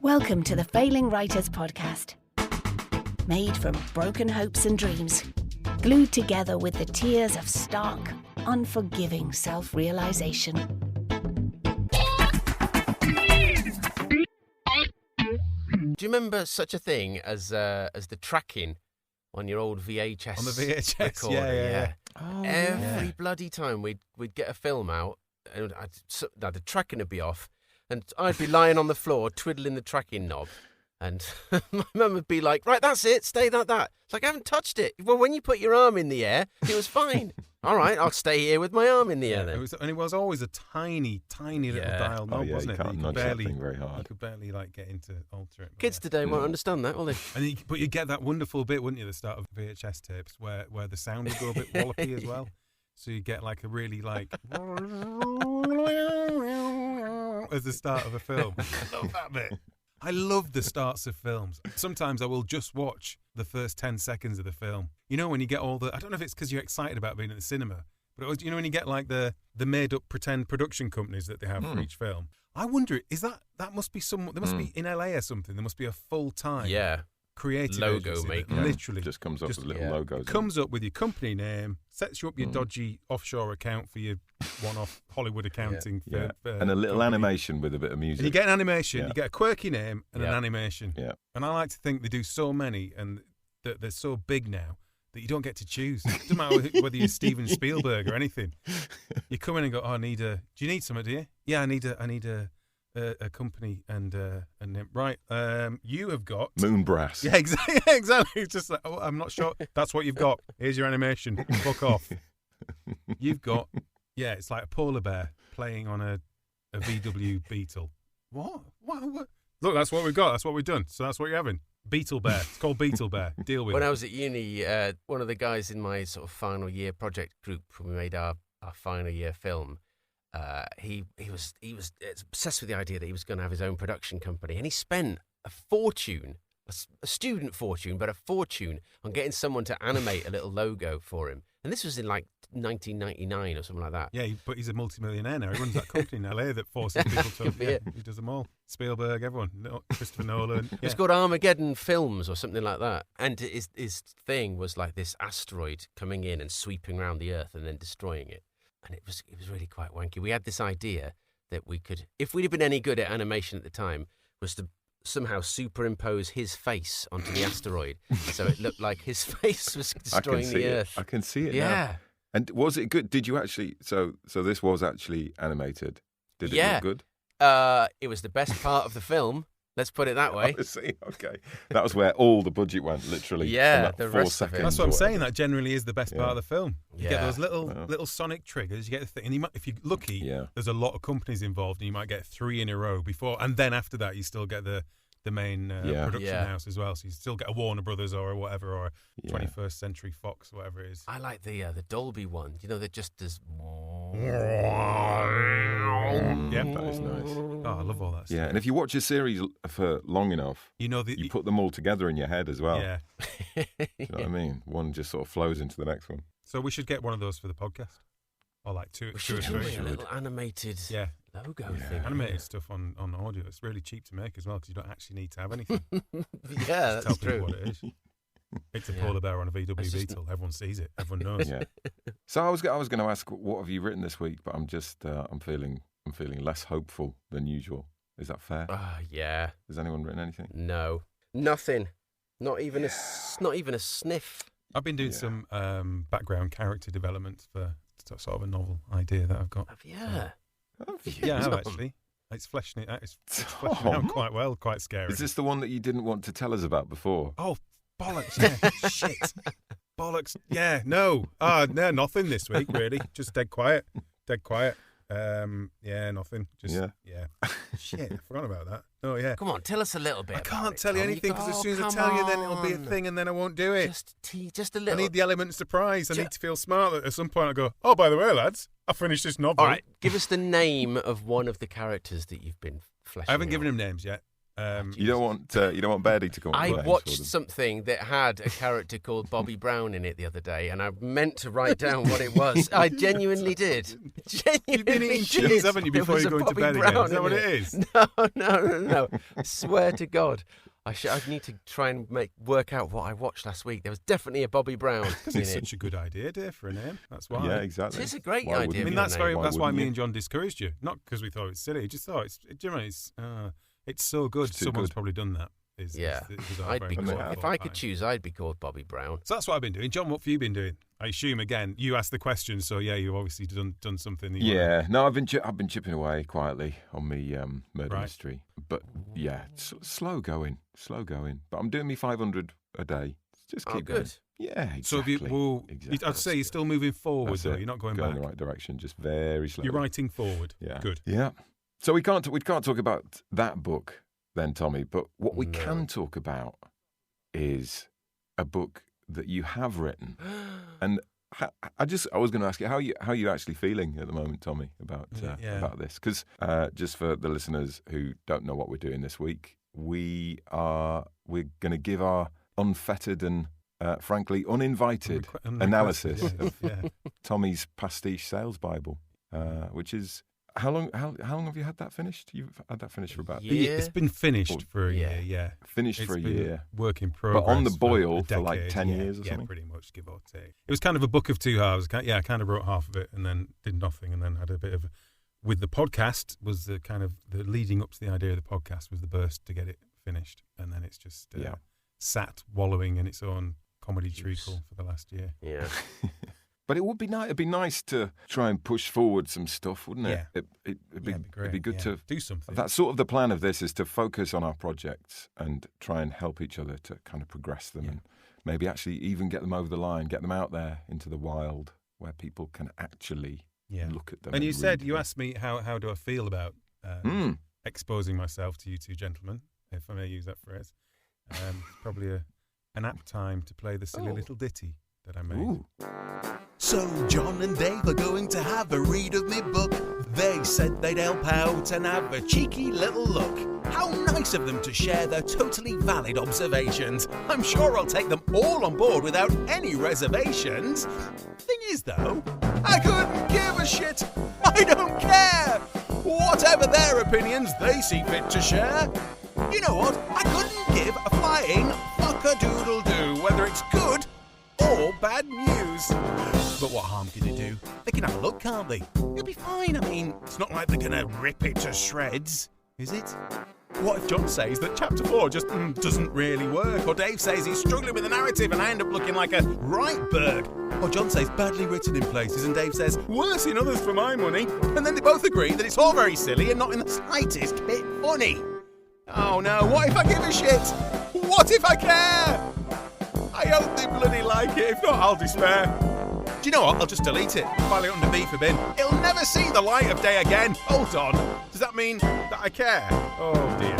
Welcome to the Failing Writers Podcast. Made from broken hopes and dreams, glued together with the tears of stark, unforgiving self-realization. Do you remember such a thing as the tracking on your old VHS? On the VHS, recorder? yeah. Oh, Every bloody time we'd get a film out, and the tracking would be off, and I'd be lying on the floor twiddling the tracking knob, and my mum would be like, "Right, that's it, stay like that." It's like, I haven't touched it. Well, when you put your arm in the air, it was fine. All right, I'll stay here with my arm in the air then. It was always a tiny little dial knob, wasn't it? You can't nudge that thing very You hard. could barely get into it, alter it. Kids today won't understand that, will they? But you get that wonderful bit, wouldn't you, the start of VHS tapes where the sound would go a bit wallopy as well. So you get a really as the start of a film. I love that bit. I love the starts of films. Sometimes I will just watch the first 10 seconds of the film. You know, when you get all I don't know if it's because you're excited about being in the cinema, but when you get the made-up pretend production companies that they have for each film. I wonder, that must be there must be in LA or something, there must be a full-time creative logo maker. Literally. Just comes up with little logos. Comes up with your company name, sets you up your dodgy offshore account for your one-off Hollywood accounting. And a little animation with a bit of music. And you get an animation, you get a quirky name and an animation. Yeah. And I like to think they do so many and that they're so big now that you don't get to choose. It doesn't matter whether you're Steven Spielberg or anything. You come in and go, do you need something, do you? Yeah, I need a company and right. You have got Moonbrass. Yeah, exactly. It's just like, I'm not sure. That's what you've got. Here's your animation. Fuck off. You've got it's like a polar bear playing on a VW Beetle. What? Look, that's what we've got. That's what we've done. So that's what you're having. Beetle Bear. It's called Beetle Bear. Deal with it. When I was at uni, one of the guys in my sort of final year project group, when we made our final year film, he was obsessed with the idea that he was going to have his own production company, and he spent a fortune, a student fortune, but a fortune on getting someone to animate a little logo for him. And this was in 1999 or something like that. Yeah, but he's a multimillionaire now. He runs that company in LA that forces people to. He does them all. Spielberg, everyone. Christopher Nolan. Yeah. It's called Armageddon Films or something like that. And his thing was like this asteroid coming in and sweeping around the Earth and then destroying it. And it was really quite wanky. We had this idea that we could, if we'd have been any good at animation at the time, was to somehow superimpose his face onto the asteroid, so it looked like his face was destroying the Earth. I can see it. Yeah. Now. And was it good? Did you actually? So this was actually animated. Did it look good? It was the best part of the film. Let's put it that way. I see. Okay, that was where all the budget went, literally. Yeah, the 4 rest of it. seconds. That's what I'm saying. That generally is the best part of the film. You get those Wow. little sonic triggers. You get the thing, and if you're lucky, there's a lot of companies involved, and you might get 3 in a row before, and then after that, you still get the main production house as well. So you still get a Warner Brothers or whatever, or a 21st Century Fox, whatever it is. I like the Dolby one. You know, that just does. Yeah, that is nice. Oh, I love all that stuff. Yeah, and if you watch a series for long enough, you put them all together in your head as well. Yeah. Do you know what I mean? One just sort of flows into the next one. So we should get one of those for the podcast. Or like two or We should three. do a little animated logo thing. Animated stuff on audio. It's really cheap to make as well because you don't actually need to have anything. Yeah, Just that's tell people true. what it is. It's a polar bear on a VW Beetle. Everyone sees it. Everyone knows. Yeah. So I was going to ask, what have you written this week? But I'm just I'm feeling less hopeful than usual. Is that fair? Yeah. Has anyone written anything? No, nothing. Not even a sniff. I've been doing some background character development for sort of a novel idea that I've got. Yeah. Yeah, I have actually. It's fleshing it out. It's fleshing out quite well, quite scary. Is this the one that you didn't want to tell us about before? Oh, bollocks, yeah. Shit. Bollocks, yeah, no. No, nothing this week, really. Just dead quiet. Nothing. Just, yeah. Shit, I forgot about that. Oh, yeah. Come on, tell us a little bit. I can't tell you anything because as soon as I tell you, then it'll be a thing and then I won't do it. Just a little. I need the element of surprise. I need to feel smart that at some point I go, oh, by the way, lads, I finished this novel. All right, give us the name of one of the characters that you've been fleshing I haven't out. given him names yet. You don't want Birdie to come. I watched something that had a character called Bobby Brown in it the other day, and I meant to write down what it was. I genuinely did. You've been eating cheese, haven't you, before you're going to bed again? Is that what it is? No. I swear to God. I need to try and work out what I watched last week. There was definitely a Bobby Brown. Because it's such a good idea, Dave, for a name. That's why. Yeah, exactly. It's a great idea. I mean, that's why me and John discouraged you. Not because we thought it's silly. Just thought it's so good. Someone's probably done that. I'd be called, if I could choose, I'd be called Bobby Brown. So that's what I've been doing. John, what have you been doing? I assume again you asked the question, so you've obviously done something. No, I've been chipping away quietly on me murder mystery, but slow going. But I'm doing me 500 a day. Just keep going. Yeah, exactly. So I'd say you're still moving forward, though. You're not going back. in the right direction, just very slowly. You're writing forward. Yeah, good. Yeah. So we can't talk about that book then, Tommy. But what we can talk about is a book that you have written, and I was going to ask you how you actually feeling at the moment, Tommy, about this, because just for the listeners who don't know what we're doing this week, we're going to give our unfettered and frankly uninvited analysis of Tommy's pastiche sales Bible, which is. How long have you had that finished? You've had that finished for about a year? It's been finished for a year, yeah. Finished for a year. Work in progress. But on the boil for like 10 years or something? Yeah, pretty much, give or take. It was kind of a book of two halves. I kind of wrote half of it and then did nothing, and then had a bit of... With the podcast, was the kind of... The leading up to the idea of the podcast was the burst to get it finished. And then it's just sat wallowing in its own comedy treacle for the last year. Yeah. But it would be nice. It'd be nice to try and push forward some stuff, wouldn't it? Yeah. It'd be great. It'd be good to do something. That's sort of the plan of this: is to focus on our projects and try and help each other to kind of progress them, and maybe actually even get them over the line, get them out there into the wild where people can actually look at them. And you asked me how do I feel about exposing myself to you two gentlemen, if I may use that phrase. Probably an apt time to play the silly little ditty that I made. Ooh. So Jon and Dave are going to have a read of me book. They said they'd help out and have a cheeky little look. How nice of them to share their totally valid observations. I'm sure I'll take them all on board without any reservations. Thing is though, I couldn't give a shit. I don't care. Whatever their opinions they see fit to share. You know what? I couldn't give a flying fuck-a-doodle-doo whether it's good or bad news. But what harm can it do? They can have a look, can't they? It'll be fine. I mean, it's not like they're going to rip it to shreds, is it? What if John says that chapter 4 just doesn't really work? Or Dave says he's struggling with the narrative and I end up looking like a Wrightberg? Or John says badly written in places and Dave says worse in others for my money? And then they both agree that it's all very silly and not in the slightest bit funny. Oh no, what if I give a shit? What if I care? I hope they bloody like it. If not, I'll despair. Do you know what? I'll just delete it. File it under B for bin. It'll never see the light of day again. Hold on. Does that mean that I care? Oh dear.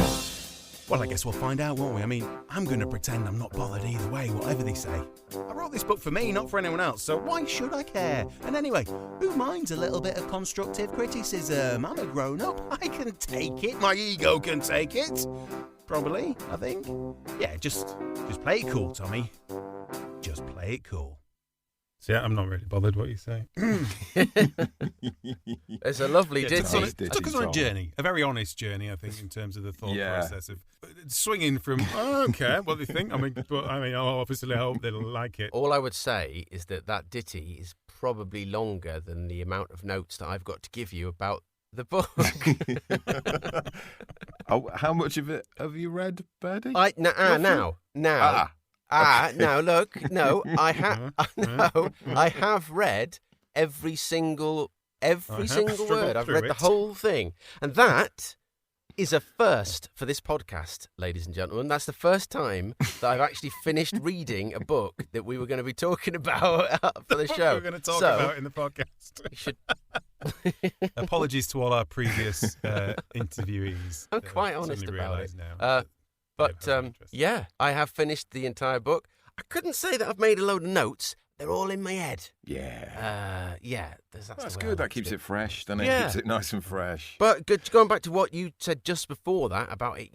Well, I guess we'll find out, won't we? I mean, I'm going to pretend I'm not bothered either way, whatever they say. I wrote this book for me, not for anyone else, so why should I care? And anyway, who minds a little bit of constructive criticism? I'm a grown-up. I can take it. My ego can take it. Probably, I think. Yeah, just play it cool, Tommy. Just play it cool. So yeah, I'm not really bothered what you say. It's a lovely ditty. It took us on a journey, a very honest journey, I think, in terms of the thought process of swinging from, I don't care what they think. I mean, obviously I hope they'll like it. All I would say is that ditty is probably longer than the amount of notes that I've got to give you about the book. How much of it have you read, Birdie? Now look, no, I have read every single word. I've read the whole thing, and that is a first for this podcast, ladies and gentlemen. That's the first time that I've actually finished reading a book that we were going to be talking about for the show. We're going to talk about in the podcast. You should. Apologies to all our previous interviewees. I'm quite honest about it now. But I have finished the entire book. I couldn't say that I've made a load of notes. they're all in my head. Yeah. That's good. That keeps it fresh, doesn't it? Yeah. Keeps it nice and fresh. But going back to what you said just before that about it,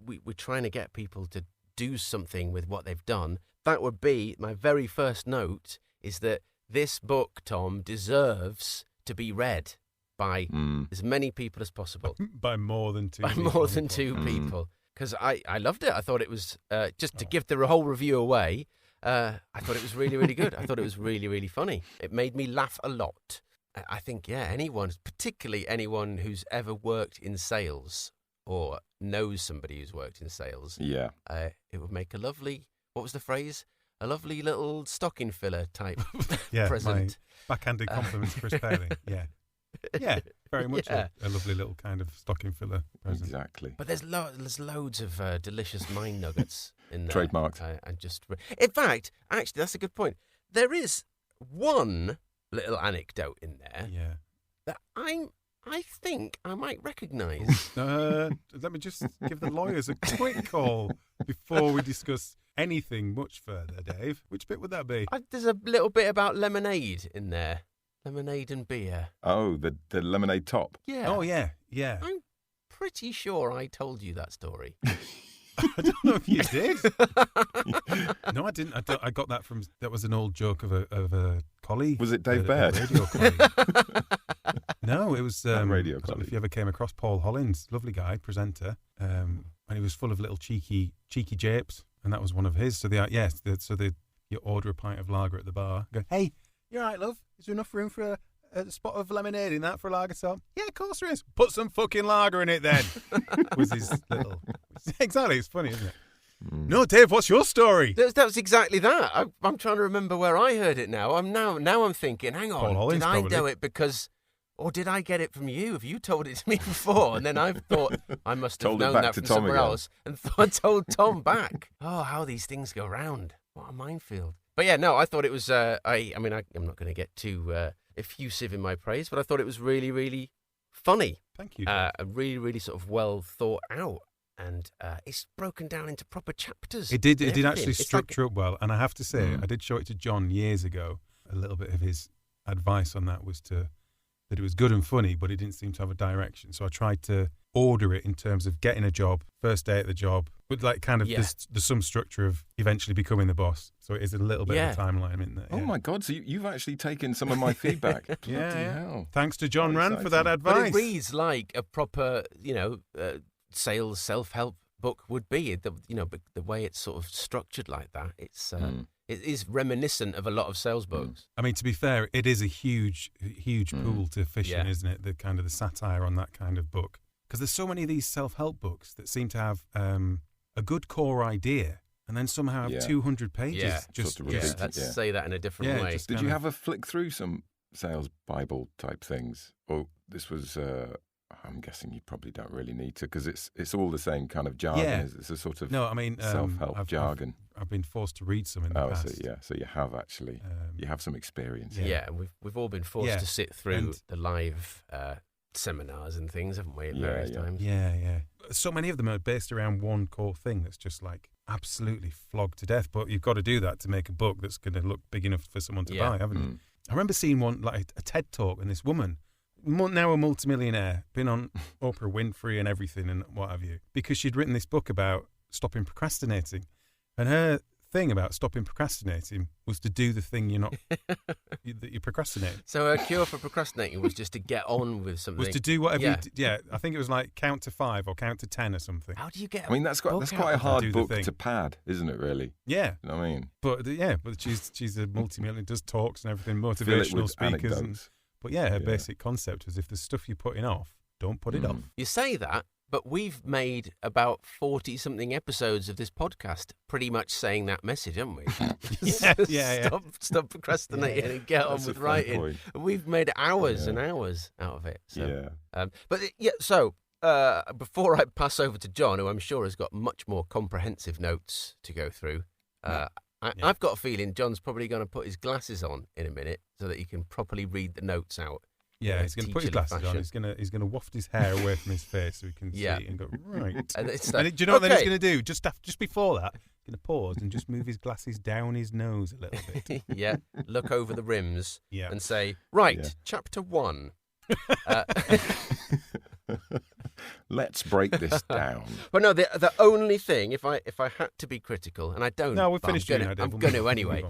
we're trying to get people to do something with what they've done. That would be my very first note, is that this book, Tom, deserves to be read by as many people as possible. By more than two By people. more than two people. Because I loved it. I thought it was, just to give the whole review away, I thought it was really, really good. I thought it was really, really funny. It made me laugh a lot. I think, anyone, particularly anyone who's ever worked in sales or knows somebody who's worked in sales, it would make a lovely, what was the phrase? A lovely little stocking filler type present. My backhanded compliments to Chris Paley. Yeah, very much a lovely little kind of stocking filler present. Exactly. But there's loads of delicious mind nuggets in there. Trademarked. In fact, actually, that's a good point. There is one little anecdote in there that I think I might recognise. Let me just give the lawyers a quick call before we discuss anything much further, Dave. Which bit would that be? There's a little bit about lemonade in there. Lemonade and beer. Oh, the lemonade top. Yeah. Oh, yeah. I'm pretty sure I told you that story. I don't know if you did. No, I didn't. I got that from, that was an old joke of a colleague. Was it Dave Baird? A radio colleague. No, it was radio I don't know colleague. if you ever came across Paul Hollins, lovely guy, presenter, and he was full of little cheeky japes, and that was one of his. So you order a pint of lager at the bar. Go, hey, you all right, love? Is there enough room for a spot of lemonade in that for a lager top? Yeah, of course there is. Put some fucking lager in it then. Was his little... Exactly, it's funny, isn't it? No, Dave, what's your story? That was exactly that. I'm trying to remember where I heard it now. I'm thinking, hang on, Paul Hollins, did I probably. do it because... Or did I get it from you? Have you told it to me before? And then I thought I must have Told it known back that to from Tom somewhere again. else. And I told Tom back. Oh, how these things go round. What a minefield. But yeah, no, I thought it was, I'm not going to get too effusive in my praise, but I thought it was really, really funny. Thank you. Really, really sort of well thought out. And it's broken down into proper chapters. It did and actually everything. structure up well. And I have to say, I did show it to John years ago. A little bit of his advice on that was that it was good and funny, but it didn't seem to have a direction. So I tried to order it in terms of getting a job, first day at the job, with like kind of there's some structure of eventually becoming the boss. So it is a little bit of a timeline in there. Oh my God! So you've actually taken some of my feedback. Bloody hell. Thanks to John How Rand for that exciting. advice. But it reads like a proper, sales self-help book would be. The way it's sort of structured like that, it is reminiscent of a lot of sales books. I mean, to be fair, it is a huge pool to fish in, isn't it? The kind of the satire on that kind of book. Because there's so many of these self-help books that seem to have a good core idea and then somehow have 200 pages. Yeah. Just Sort of repeated, Let's say that in a different way. Did you have a flick through some sales Bible type things? Or this was, I'm guessing you probably don't really need to because it's all the same kind of jargon. Yeah. It's a sort of self-help jargon. I've been forced to read some in the past. So you have actually, you have some experience. Yeah, we've all been forced to sit through the live seminars and things, haven't we, at various times? Yeah. So many of them are based around one core thing that's just like absolutely flogged to death. But you've got to do that to make a book that's going to look big enough for someone to buy, haven't you? I remember seeing one, like a TED talk, and this woman, now a multimillionaire, been on Oprah Winfrey and everything and what have you, because she'd written this book about stopping procrastinating. And her thing about stopping procrastinating was to do the thing that you procrastinate. So her cure for procrastinating was just to get on with something. Was to do whatever I think it was like count to 5 or count to 10 or something. How do you get I mean, that's quite a hard book to pad, isn't it, really? Yeah. You know what I mean? But she's a multi-millionaire, does talks and everything, motivational speakers. But her basic concept was if there's stuff you're putting off, don't put it off. You say that, but we've made about 40-something episodes of this podcast pretty much saying that message, haven't we? Stop procrastinating and get on with writing. Point. We've made hours and hours out of it. So, So before I pass over to John, who I'm sure has got much more comprehensive notes to go through, I've got a feeling John's probably going to put his glasses on in a minute so that he can properly read the notes out. Yeah, he's going to put his glasses on. He's going to waft his hair away from his face so he can see it and go, right. And do you know what then he's going to do? Just before that, Going to pause and just move his glasses down his nose a little bit. Yeah, look over the rims Yeah. and say, right, Yeah. chapter 1. Let's break this down. But no, the only thing, if I had to be critical, and I don't, No, we're but I'm finished. gonna, I'm going to anyway,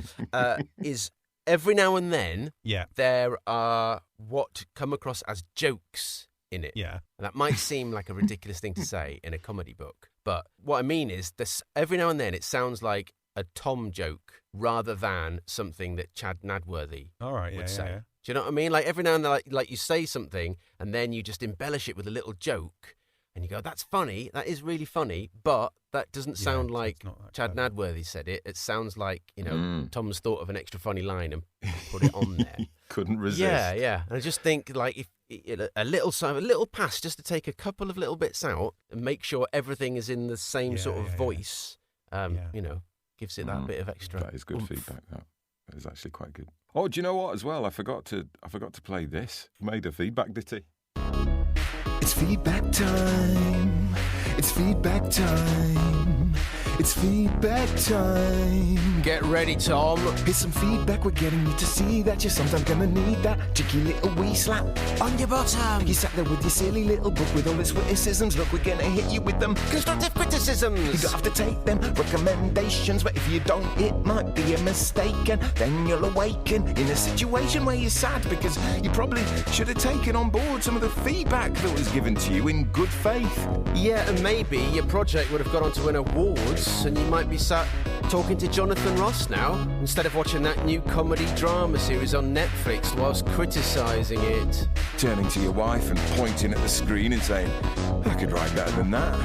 is every now and then Yeah. there are what come across as jokes in it. Yeah. And that might seem like a ridiculous thing to say in a comedy book, but what I mean is this: every now and then it sounds like a Tom joke rather than something that Chad Nadworthy All right. would Yeah. say. Yeah. Do you know what I mean? Like every now and then, like you say something and then you just embellish it with a little joke and you go, that's funny, that is really funny, but that doesn't Yeah, sound so like it's not that Chad clever. Nadworthy said it. It sounds like, Mm. Tom's thought of an extra funny line and put it on there. Couldn't resist. Yeah. And I just think like if a little pass just to take a couple of little bits out and make sure everything is in the same sort of voice, gives it that bit of extra. That is good oomph. feedback. That is actually quite good. Oh, do you know what? As well, I forgot to play this. Made a feedback ditty. It's feedback time. It's feedback time. It's feedback time. Get ready, Tom. Here's some feedback we're getting you to see that you're sometimes gonna need that cheeky little wee slap on your bottom. You sat there with your silly little book with all its witticisms. Look, we're gonna hit you with them Constructive You criticisms. don't have to take them recommendations, but if you don't, it might be a mistake, and then you'll awaken in a situation where you're sad because you probably should have taken on board some of the feedback that was given to you in good faith. Yeah, and maybe your project would have gone on to win awards and you might be sat talking to Jonathan Ross now instead of watching that new comedy drama series on Netflix whilst criticising it. Turning to your wife and pointing at the screen and saying, I could write better than that.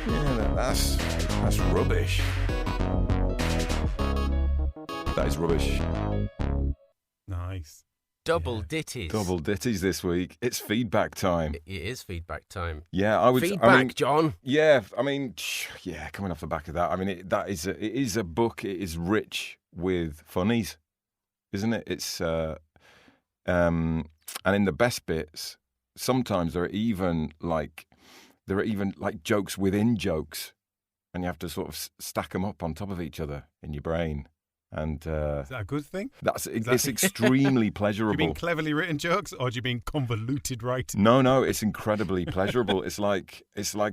Yeah, that's rubbish. That is rubbish. Nice. Double Yeah. ditties. Double ditties this week. It's feedback time. It is feedback time. Yeah, I would. Feedback, I mean, John. yeah, I mean, yeah. Coming off the back of that, I mean, it is a book. It is rich with funnies, isn't it? It's and in the best bits, sometimes there are even like jokes within jokes, and you have to sort of stack them up on top of each other in your brain. And Is that a good thing? it's extremely Do pleasurable. you mean cleverly written jokes, or do you mean convoluted writing? No, it's incredibly pleasurable. It's like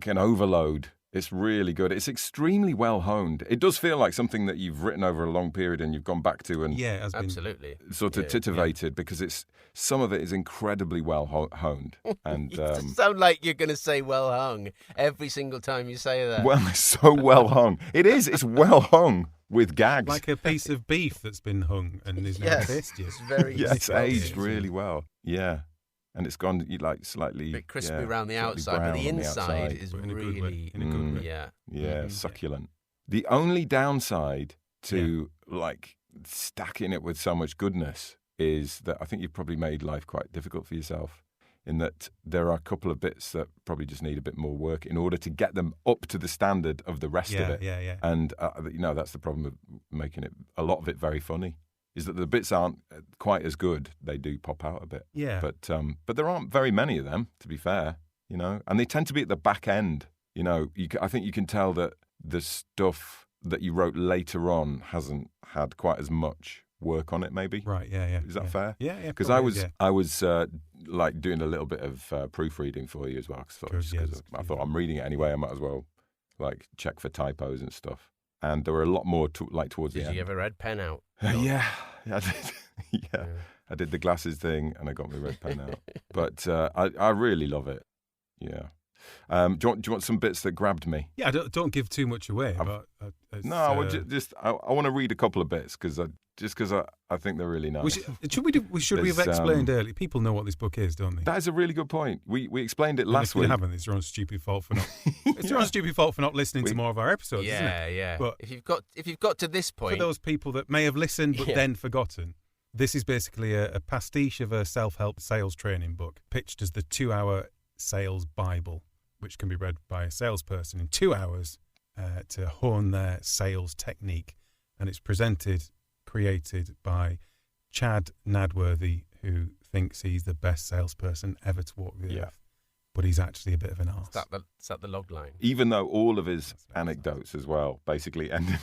an overload. It's really good. It's extremely well honed. It does feel like something that you've written over a long period and you've gone back to and Yeah, it has been. Absolutely. sort of Yeah, titivated because some of it is incredibly well honed. And You just sound like you're going to say well hung every single time you say that. well, it's so well hung. It is. It's well hung with gags. Like a piece of beef that's been hung and is now Yes, tastier. it's very yeah, it's well aged done. really well. Yeah. And it's gone like slightly Bit crispy yeah, around the slightly outside, but brown the on inside outside. is But in a good way, really, in a good way. yeah. Yeah, Mhm. succulent. The only downside to like stacking it with so much goodness is that I think you've probably made life quite difficult for yourself in that there are a couple of bits that probably just need a bit more work in order to get them up to the standard of the rest of Yeah, it. yeah. And, that's the problem with making it, a lot of it very funny, is that the bits aren't quite as good. They do pop out a bit. Yeah. But there aren't very many of them, to be fair, and they tend to be at the back end. I think you can tell that the stuff that you wrote later on hasn't had quite as much work on it, maybe. Right, yeah. Is that yeah. fair? Yeah, yeah. Because probably, I was like doing a little bit of proofreading for you as well. Because I thought I'm reading it anyway. I might as well like check for typos and stuff. And there were a lot more towards the Did end. you get a red pen out? Yeah, I did. Yeah, I did the glasses thing, and I got my red pen out. But I really love it. Yeah. Do you want some bits that grabbed me? Yeah, don't give too much away. But No, I want to read a couple of bits because I think they're really nice. Should we have There's, explained earlier? People know what this book is, don't they? That is a really good point. We explained it And last if you week. haven't, it's your own stupid fault for not. It's your own stupid fault for not listening to more of our episodes, isn't it? Yeah. But if you've got to this point, for those people that may have listened but Yeah. then forgotten, this is basically a pastiche of a self-help sales training book pitched as the 2-hour sales Bible, which can be read by a salesperson in 2 hours to hone their sales technique. And it's created by Chad Nadworthy, who thinks he's the best salesperson ever to walk the earth. but he's actually a bit of an arse. Is that the log line? Even though all of his anecdotes as well basically end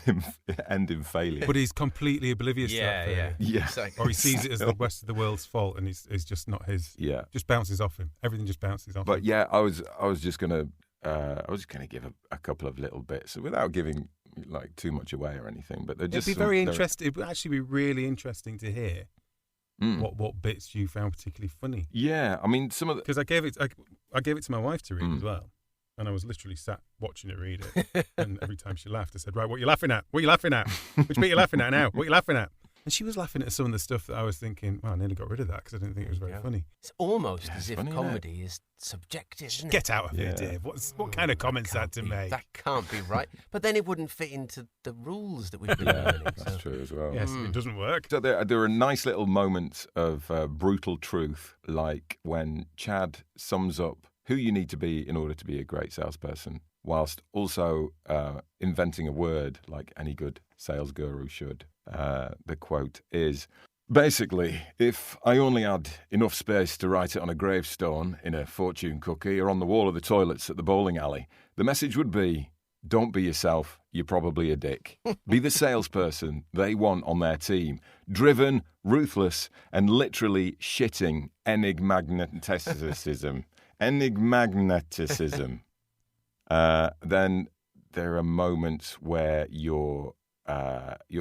in failure. But he's completely oblivious to that failure. Yeah. Exactly. Or he sees it as the rest of the world's fault, and it's just not his. Yeah. Just bounces off him. Everything just bounces off him. But yeah, I was just gonna give a couple of little bits without giving like too much away or anything. But they're just It'd be very interesting. It would actually be really interesting to hear what bits you found particularly funny. Yeah, I mean some of the Because I gave it to my wife to read as well, and I was literally sat watching her read it. And every time she laughed, I said, "Right, what are you laughing at? What are you laughing at? Which bit are you laughing at now? What are you laughing at?" And she was laughing at some of the stuff that I was thinking, well, I nearly got rid of that because I didn't think it was very funny. It's almost as if funny, comedy is subjective, isn't it? Get out of here, Dave. What kind of comments that to make? That can't be right. But then it wouldn't fit into the rules that we've been learning. that's true as well. Yes, it doesn't work. So there are nice little moments of brutal truth, like when Chad sums up who you need to be in order to be a great salesperson, whilst also inventing a word like any good sales guru should. The quote is, basically, if I only had enough space to write it on a gravestone, in a fortune cookie, or on the wall of the toilets at the bowling alley, the message would be, don't be yourself, you're probably a dick. Be the salesperson they want on their team. Driven, ruthless, and literally shitting enigmaticism. Then there are moments where you're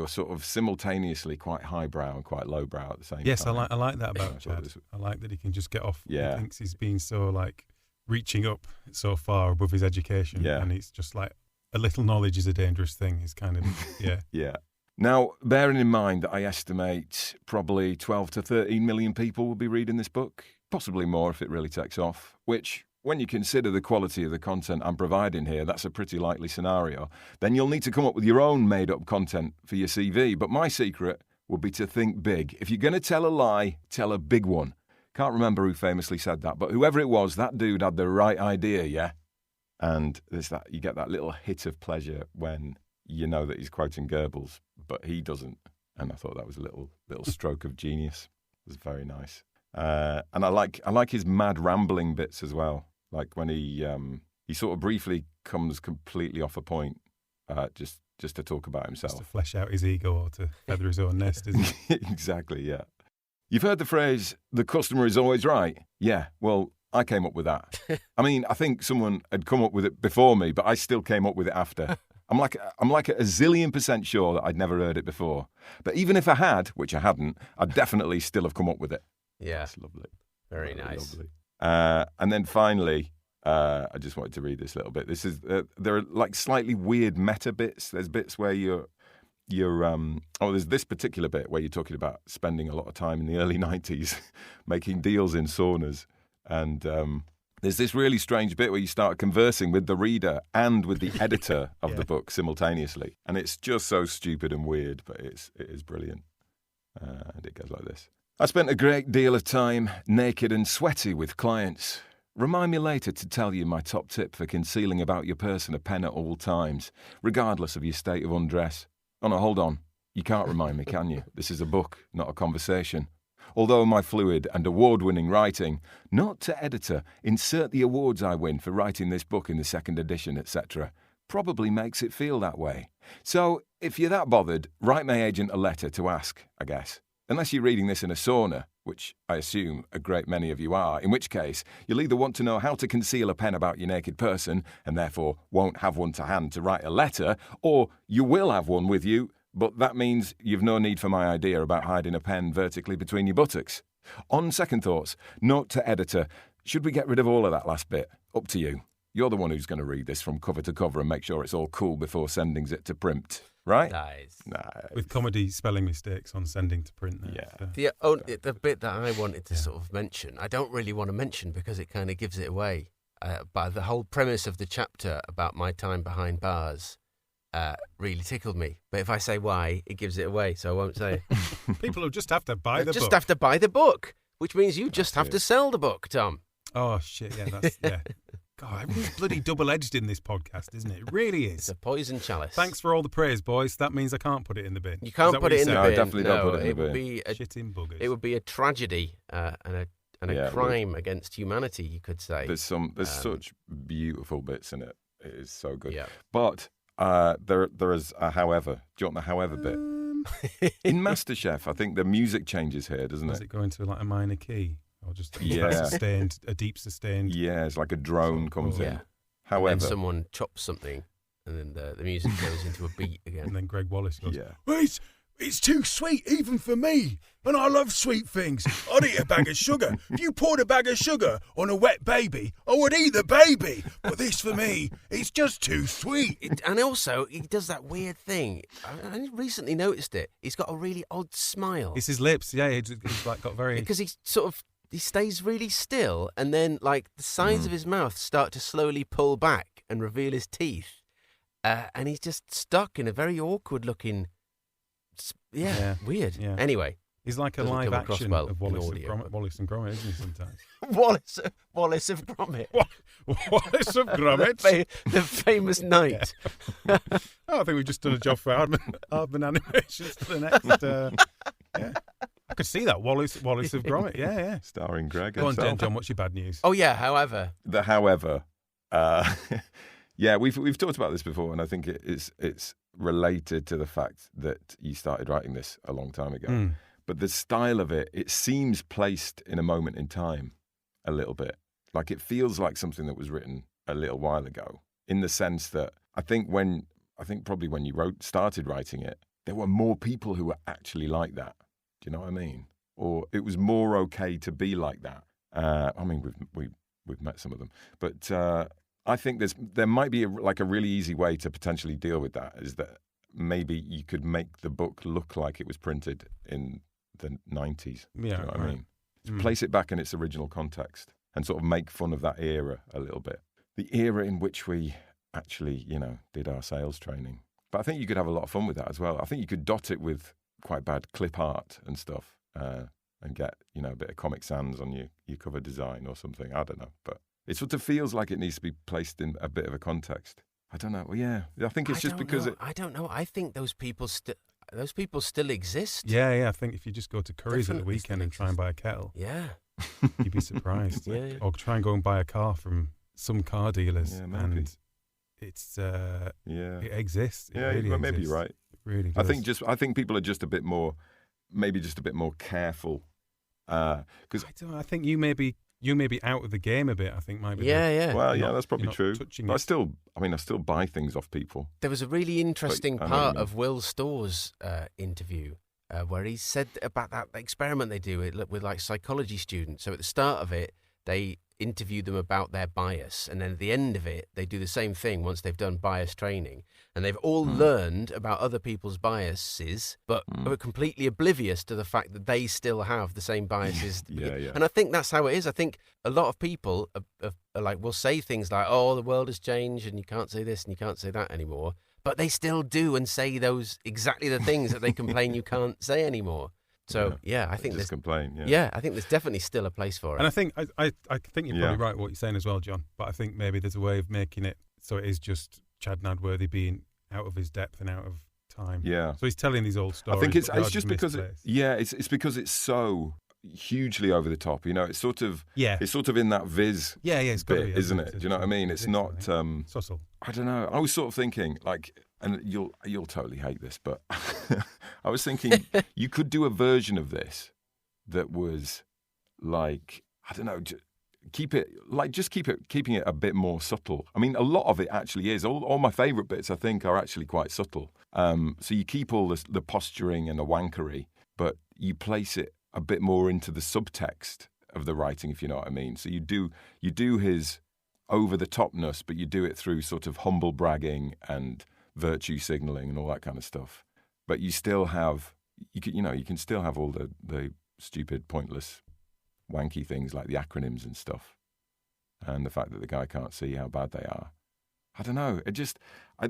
sort of simultaneously quite highbrow and quite lowbrow at the same time. Yes, I like that about Chad. I like that he can just get off. Yeah. He thinks he's being so like reaching up so far above his education, and it's just like a little knowledge is a dangerous thing. He's kind of yeah. Now, bearing in mind that I estimate probably 12 to 13 million people will be reading this book, possibly more if it really takes off, which, when you consider the quality of the content I'm providing here, that's a pretty likely scenario. Then you'll need to come up with your own made-up content for your CV. But my secret would be to think big. If you're going to tell a lie, tell a big one. Can't remember who famously said that, but whoever it was, that dude had the right idea, yeah? And there's that, you get that little hit of pleasure when you know that he's quoting Goebbels, but he doesn't. And I thought that was a little stroke of genius. It was very nice. And I like his mad rambling bits as well. Like when he sort of briefly comes completely off a point, just to talk about himself. Just to flesh out his ego or to feather his own nest, isn't it? Exactly, yeah. You've heard the phrase, the customer is always right. Yeah, well, I came up with that. I mean, I think someone had come up with it before me, but I still came up with it after. I'm like a zillion % sure that I'd never heard it before. But even if I had, which I hadn't, I'd definitely still have come up with it. Yeah. That's lovely. Very nice. Lovely. And then finally, I just wanted to read this little bit. This is there are like slightly weird meta bits. There's bits where there's this particular bit where you're talking about spending a lot of time in the early 90s making deals in saunas. And there's this really strange bit where you start conversing with the reader and with the editor of the book simultaneously. And it's just so stupid and weird, but it is brilliant. And it goes like this. I spent a great deal of time naked and sweaty with clients. Remind me later to tell you my top tip for concealing about your person a pen at all times, regardless of your state of undress. Oh no, hold on. You can't remind me, can you? This is a book, not a conversation. Although my fluid and award-winning writing, note to editor, insert the awards I win for writing this book in the second edition, etc., probably makes it feel that way. So, if you're that bothered, write my agent a letter to ask, I guess. Unless you're reading this in a sauna, which I assume a great many of you are, in which case you'll either want to know how to conceal a pen about your naked person and therefore won't have one to hand to write a letter, or you will have one with you, but that means you've no need for my idea about hiding a pen vertically between your buttocks. On second thoughts, note to editor, should we get rid of all of that last bit? Up to you. You're the one who's going to read this from cover to cover and make sure it's all cool before sending it to print. Right? Nice. With comedy spelling mistakes on sending to print. Yeah. The bit that I wanted to sort of mention, I don't really want to mention because it kind of gives it away. But the whole premise of the chapter about my time behind bars really tickled me. But if I say why, it gives it away, so I won't say it. People will just have to buy the book. Just have to buy the book, which means you just have to sell the book, Tom. Oh, shit, yeah. God, everything's bloody double-edged in this podcast, isn't it? It really is. It's a poison chalice. Thanks for all the praise, boys. That means I can't put it in the bin. You can't put it in the bin. No, definitely don't put it in the bin. Would be shitting buggers. It would be a tragedy and and a crime against humanity, you could say. There's such beautiful bits in it. It is so good. Yeah. But there is a however. Do you want the however bit? In MasterChef, I think the music changes here, doesn't it? Does it go into like a minor key? Or just a deep sustained? Yeah, it's like a drone comes in. Yeah. However, and someone chops something, and then the music goes into a beat again. And then Greg Wallace goes, Well, it's too sweet even for me. And I love sweet things. I'd eat a bag of sugar. If you poured a bag of sugar on a wet baby, I would eat the baby. But this for me, it's just too sweet. And also, he does that weird thing. I recently noticed it. He's got a really odd smile. It's his lips, yeah. He's like got very... Because he stays really still, and then like the sides of his mouth start to slowly pull back and reveal his teeth. And he's just stuck in a very awkward looking... weird. Yeah. Anyway, he's like a live action of Wallace and Gromit, isn't he? Sometimes Wallace of Gromit. Wallace of Gromit, the famous knight. Yeah. I think we've just done a job for Aardman Animations for the next. I could see that Wallace of Gromit. Yeah. Starring Greg. Go on, John. What's your bad news? Oh yeah. However, we've talked about this before, and I think it's related to the fact that you started writing this a long time ago. But the style of it seems placed in a moment in time a little bit. Like it feels like something that was written a little while ago, in the sense that I think probably when you started writing it, there were more people who were actually like that. Do you know what I mean? Or it was more okay to be like that. I mean, we've met some of them, but I think there might be a really easy way to potentially deal with that, is that maybe you could make the book look like it was printed in the 90s. Yeah, do you know what I mean? Place it back in its original context and sort of make fun of that era a little bit. The era in which we actually, did our sales training. But I think you could have a lot of fun with that as well. I think you could dot it with quite bad clip art and stuff and get, a bit of Comic Sans on your cover design or something. I don't know, but... It sort of feels like it needs to be placed in a bit of a context. I don't know. Well, yeah, I think it's just because I don't know. I think those people still exist. Yeah. I think if you just go to Curry's at the weekend and try and buy a kettle, you'd be surprised. Or try and go and buy a car from some car dealers, and it's it exists. It really maybe exists. You're right. It really does. I think people are just a bit more, maybe just a bit more careful. Because I think you may be out of the game a bit. I think maybe. Yeah. Well, that's probably true. But I still buy things off people. There was a really interesting part of Will Storr's interview where he said about that experiment they do with like psychology students. So at the start of it, they interview them about their bias, and then at the end of it, they do the same thing once they've done bias training, and they've all learned about other people's biases, but are completely oblivious to the fact that they still have the same biases. Yeah. And I think that's how it is. I think a lot of people are like, will say things like, "Oh, the world has changed, and you can't say this and you can't say that anymore," but they still do and say those exactly the things that they complain you can't say anymore. So I think there's complain. I think there's definitely still a place for it. And I think you're probably right what you're saying as well, John. But I think maybe there's a way of making it so it is just Chad Nadworthy being out of his depth and out of time. Yeah. So he's telling these old stories. I think it's just because it's because it's so hugely over the top. It's sort of in that Viz it's bit, isn't it? Do you know what I mean? It's not subtle. I don't know. I was sort of thinking and you'll totally hate this, but I was thinking you could do a version of this that was like, I don't know, keeping it a bit more subtle. I mean, a lot of it actually is. All my favourite bits, I think, are actually quite subtle. So you keep all the posturing and the wankery, but you place it a bit more into the subtext of the writing, if you know what I mean. So you do his over the topness, but you do it through sort of humble bragging and virtue signalling and all that kind of stuff. But you still have, you can still have all the stupid, pointless, wanky things like the acronyms and stuff, and the fact that the guy can't see how bad they are. I don't know. It just, I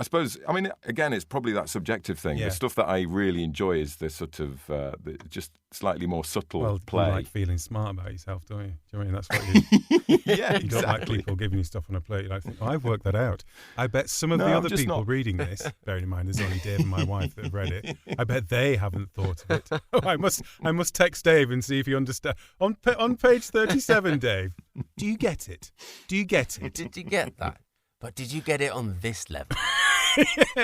suppose, I mean, again, it's probably that subjective thing. Yeah. The stuff that I really enjoy is the sort of, just slightly more subtle play. You like feeling smart about yourself, don't you? Do you know what I mean? That's what you Yeah, You don't like people giving you stuff on a plate. You like, oh, I've worked that out. I bet some of the other people reading this, bearing in mind there's only Dave and my wife that have read it, I bet they haven't thought of it. Oh, I must text Dave and see if he understands. On page 37, Dave, do you get it? Do you get it? Did you get that? But did you get it on this level?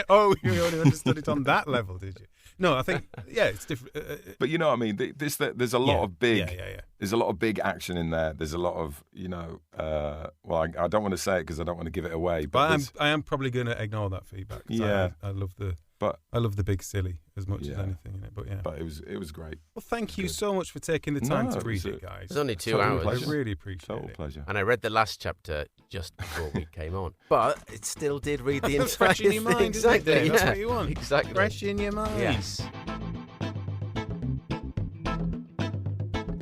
Oh, you only understood it on that level, did you? No, I think, it's different. But you know what I mean? There's a lot of big... Yeah. There's a lot of big action in there. There's a lot of, I don't want to say it because I don't want to give it away. But I am probably going to ignore that feedback. Yeah. I love the big silly as much as anything in it. But yeah. But it was great. Well, thank you so much for taking the time to read it, guys. It's only 2 hours. Pleasure. I really appreciate Total it. pleasure. And I read the last chapter just before we came on. But it still did read the entire Fresh in your thing. mind, isn't it, Exactly. Dave? That's Yeah. what you want. Exactly. Fresh in your mind. Yes.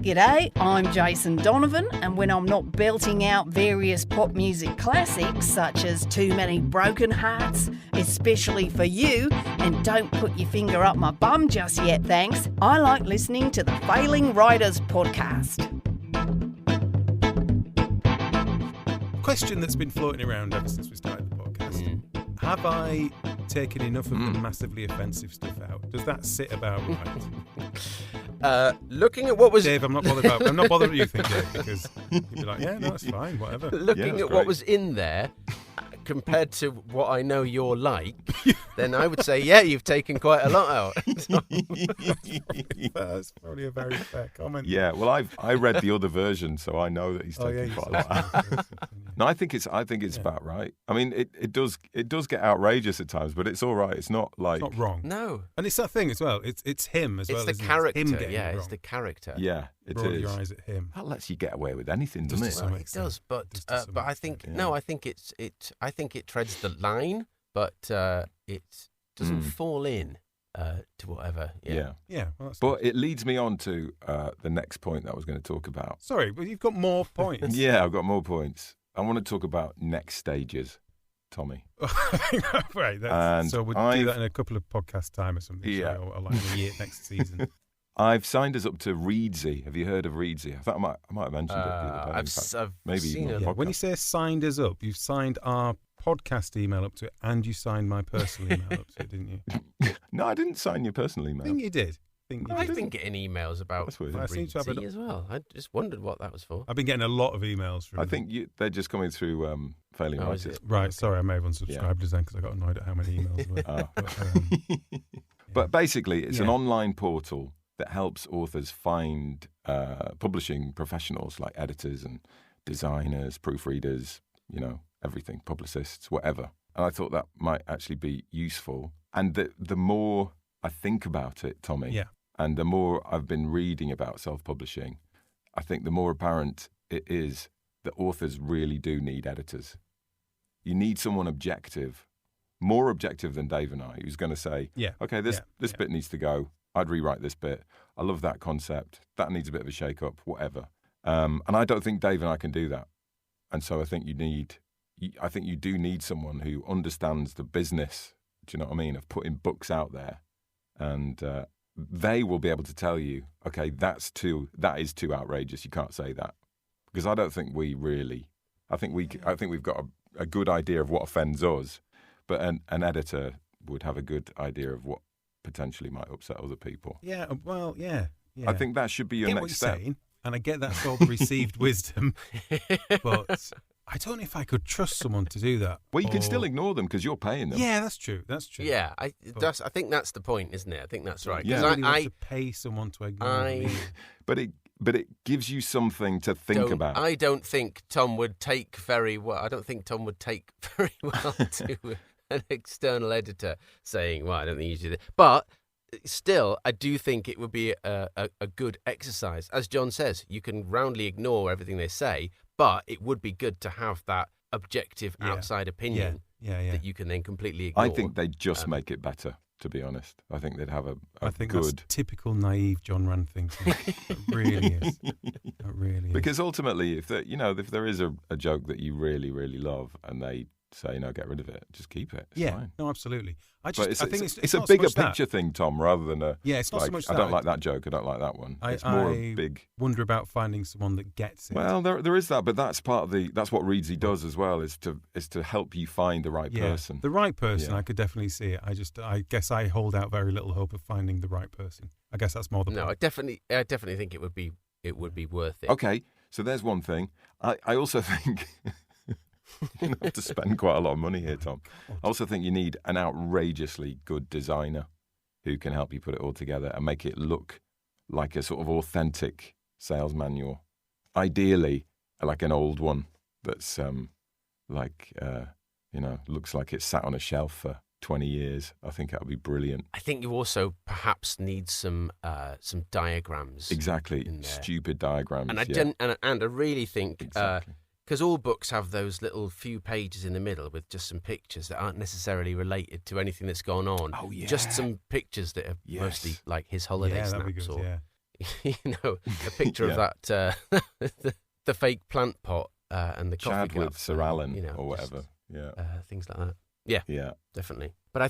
G'day, I'm Jason Donovan, and when I'm not belting out various pop music classics such as Too Many Broken Hearts, Especially for You, and Don't Put Your Finger Up My Bum Just Yet Thanks, I like listening to the Failing Writers podcast. Question that's been floating around ever since we started the podcast. Have I taken enough of the massively offensive stuff out? Does that sit about right? Looking at what was... Dave, I'm not bothered what you think, Dave, because you'd be like, yeah, no, it's fine, whatever. Looking at what was in there, compared to what I know you're like, then I would say, yeah, you've taken quite a lot out. That's probably a very fair comment. Yeah, well, I read the other version, so I know that he's taken quite a lot out. No, I think it's about right. I mean, it does get outrageous at times, but it's all right. It's not like It's not wrong. No. And it's that thing as well. It's him as well. It's the character. Him getting Yeah, it it's wrong. the character. Yeah, it Roll is. your eyes at him. That lets you get away with anything, doesn't Just it? to some It extent. does, but Just to some I extent, think yeah. I think it treads the line, but it doesn't fall in to whatever. Yeah. Yeah, well, that's But good. it leads me on to the next point that I was going to talk about. Sorry, but you've got more points. Yeah, I've got more points. I want to talk about next stages, Tommy. Right, And so we'll do I've- that in a couple of podcast time or something. Yeah. Or like in a year next season. I've signed us up to Readsy. Have you heard of Readsy? I thought I might have mentioned it the other day. In fact, I've maybe seen even on it. the Yeah, when you podcast. say signed us up, you've signed our podcast email up to it, and you signed my personal email up to it, didn't you? No, I didn't sign your personal I email. think you did. I've been getting emails about That's weird. I seem to have Readsy as well. I just wondered what that was for. I've been getting a lot of emails from I think they're just coming through Failing Oh, is Writers. it? Right, sorry, I may have unsubscribed to them because I got annoyed at how many emails there were. Oh. But basically, it's an Yeah. online portal that helps authors find publishing professionals like editors and designers, proofreaders, everything, publicists, whatever. And I thought that might actually be useful. And the more I think about it, Tommy, Yeah. and the more I've been reading about self-publishing, I think the more apparent it is that authors really do need editors. You need someone objective, more objective than Dave and I, who's going to say, okay, this bit needs to go. I'd rewrite this bit. I love that concept. That needs a bit of a shake-up, whatever. And I don't think Dave and I can do that. And so I think you do need someone who understands the business, do you know what I mean, of putting books out there. And they will be able to tell you, okay, that is too outrageous. You can't say that. Because I don't think we really, I think we've got a good idea of what offends us, but an editor would have a good idea of what potentially might upset other people. Yeah, well, yeah. I think that should be your I get what next you're step. saying, and I get that's all the received wisdom, but I don't know if I could trust someone to do that. Well, you can or- still ignore them because you're paying them. Yeah, that's true. That's true. Yeah, I think that's the point, isn't it? I think that's right. You 'Cause don't really want I to pay someone to ignore me. But it gives you something to think about. I don't think Tom would take very well. I don't think Tom would take very well to an external editor saying, "Well, I don't think you should." Do this. But still, I do think it would be a good exercise. As John says, you can roundly ignore everything they say, but it would be good to have that objective outside opinion that you can then completely ignore. I think they'd just make it better, to be honest. I think they'd have I think good... that's typical naive John Rand thinking. It really is. It really is. Because ultimately, if there is a joke that you really, really love and they say, no, get rid of it. Just keep it. It's Yeah, fine. no, absolutely. I But think it's not a so bigger much that. picture thing, Tom, rather than a. Yeah, it's not like, so much I that. don't like that joke. I don't like that one. It's more a big. Wonder about finding someone that gets it. Well, there is that, but that's part of the. That's what Reedsy does as well. Is to help you find the right person. The right person, Yeah. I could definitely see it. I guess I hold out very little hope of finding the right person. I guess that's more the No, point. I definitely think it would be worth it. Okay, so there's one thing. I also think you have to spend quite a lot of money here, Tom. I also think you need an outrageously good designer who can help you put it all together and make it look like a sort of authentic sales manual. Ideally, like an old one that's looks like it's sat on a shelf for 20 years. I think that would be brilliant. I think you also perhaps need some diagrams. Exactly, in there. stupid diagrams. And I really think Exactly. because all books have those little few pages in the middle with just some pictures that aren't necessarily related to anything that's gone on. Oh, yeah. Just some pictures that are Yes. mostly like his holiday Yeah, that'd be snaps, good. or Yeah. a picture of that the fake plant pot and the coffee Chad cup, with Sir Alan and, or just, whatever. Yeah. things like that. Yeah, Yeah. definitely. But I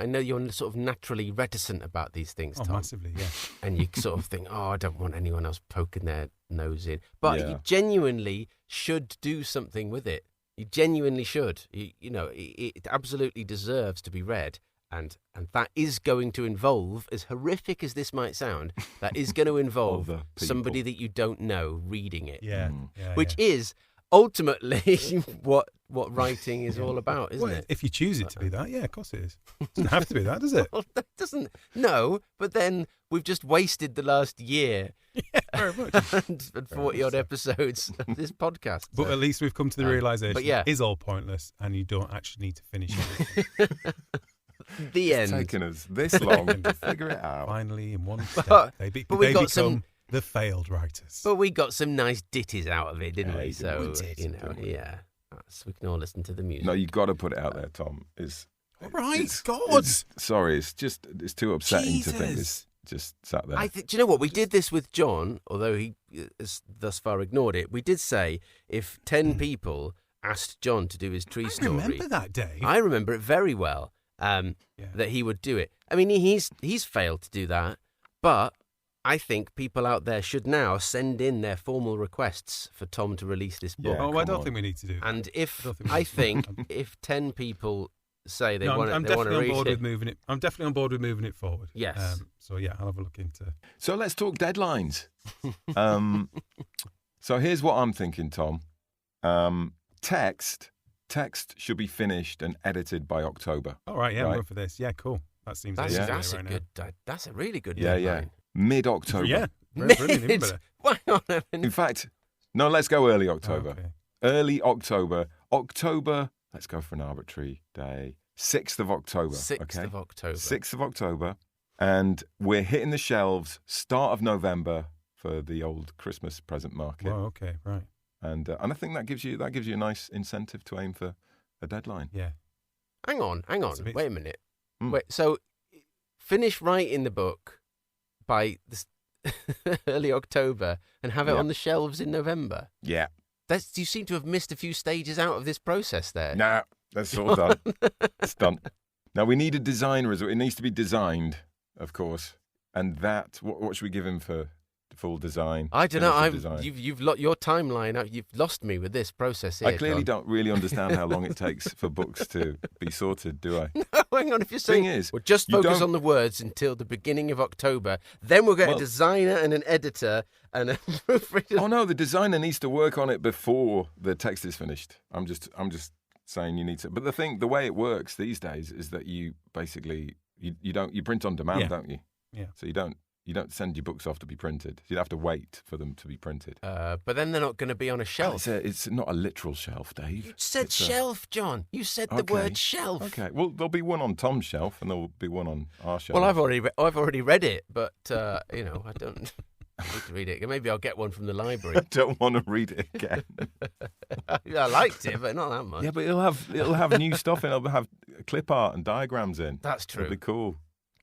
know you're sort of naturally reticent about these things, Oh, Tom. massively, yeah. And you sort of think, I don't want anyone else poking their nose in. But Yeah. you genuinely should do something with it. You genuinely should. It absolutely deserves to be read. And that is going to involve, as horrific as this might sound, that is going to involve Other people. somebody that you don't know reading it. Yeah. Mm. yeah Which yeah. is ultimately what writing is all about, isn't Well, it? if you choose it to be that, yeah, of course it is. It doesn't have to be that, does it? Well, that doesn't. No, but then we've just wasted the last year Very much. and 40 odd episodes of this podcast. But at least we've come to the realization yeah. it is all pointless and you don't actually need to finish it. The It's end. taken us this long to figure it out. Finally, in one step, But they we become got some- the failed writers. But we got some nice ditties out of it, didn't Yeah, we? we So, did, didn't we? Yeah. We can all listen to the music. No, you've got to put it out there, Tom. All right, It's sorry, it's too upsetting to think this just sat there. Do you know what? We did this with John, although he has thus far ignored it. We did say if 10 people asked John to do his tree I story. remember that day. I remember it very well. That he would do it. I mean, he's failed to do that, but I think people out there should now send in their formal requests for Tom to release this book. Yeah. I come don't on. think we need to do that. And if I don't think we I need to. think if 10 people say they No, want I'm to definitely on read board it, with moving it. I'm definitely on board with moving it forward. Yes. So yeah, I'll have a look into. So let's talk deadlines. So here's what I'm thinking, Tom. Text should be finished and edited by October. All right, yeah, Right. I'm going for this. Yeah, cool. That seems that's, easy that's right a now. good. That's a really good. Yeah, deadline. Mid-October. Yeah, brilliant. Even Mid. better. Why not? In fact, no, let's go early October. Okay. Early October. Let's go for an arbitrary day. 6th of October. 6th okay? of October. 6th of October. And we're hitting the shelves start of November for the old Christmas present market. Well, okay, right. And I think that gives you a nice incentive to aim for a deadline. Yeah. Hang on. It's a bit- Wait a minute. Mm. Wait. So, finish writing the book by this early October and have it Yep. on the shelves in November. Yeah. You seem to have missed a few stages out of this process there. Nah, that's all done. It's done. Now we need a designer as well. It needs to be designed, of course. And what should we give him for the full design? I don't know. Definitive design? You've your timeline. You've lost me with this process here. I clearly John. don't really understand how long it takes for books to be sorted, do I? No, hang on. If you're saying Thing is, well, just you focus don't- on the words until the beginning of October, then we'll get Well- a designer and an editor and a proofreader. Oh no, the designer needs to work on it before the text is finished. I'm just saying you need to. But the way it works these days is that you basically you print on demand, Yeah. don't you? Yeah. So you don't send your books off to be printed. You'd have to wait for them to be printed. But then they're not going to be on a shelf. It's not a literal shelf, Dave. You said It's a- shelf, John. You said the Okay. word shelf. Okay. Well, there'll be one on Tom's shelf, and there'll be one on our shelf. Well, I've already read it, but I don't need to read it. Maybe I'll get one from the library. don't want to read it again. I liked it, but not that much. Yeah, but it'll have new stuff in. It'll have clip art and diagrams in. That's true. It'll be cool.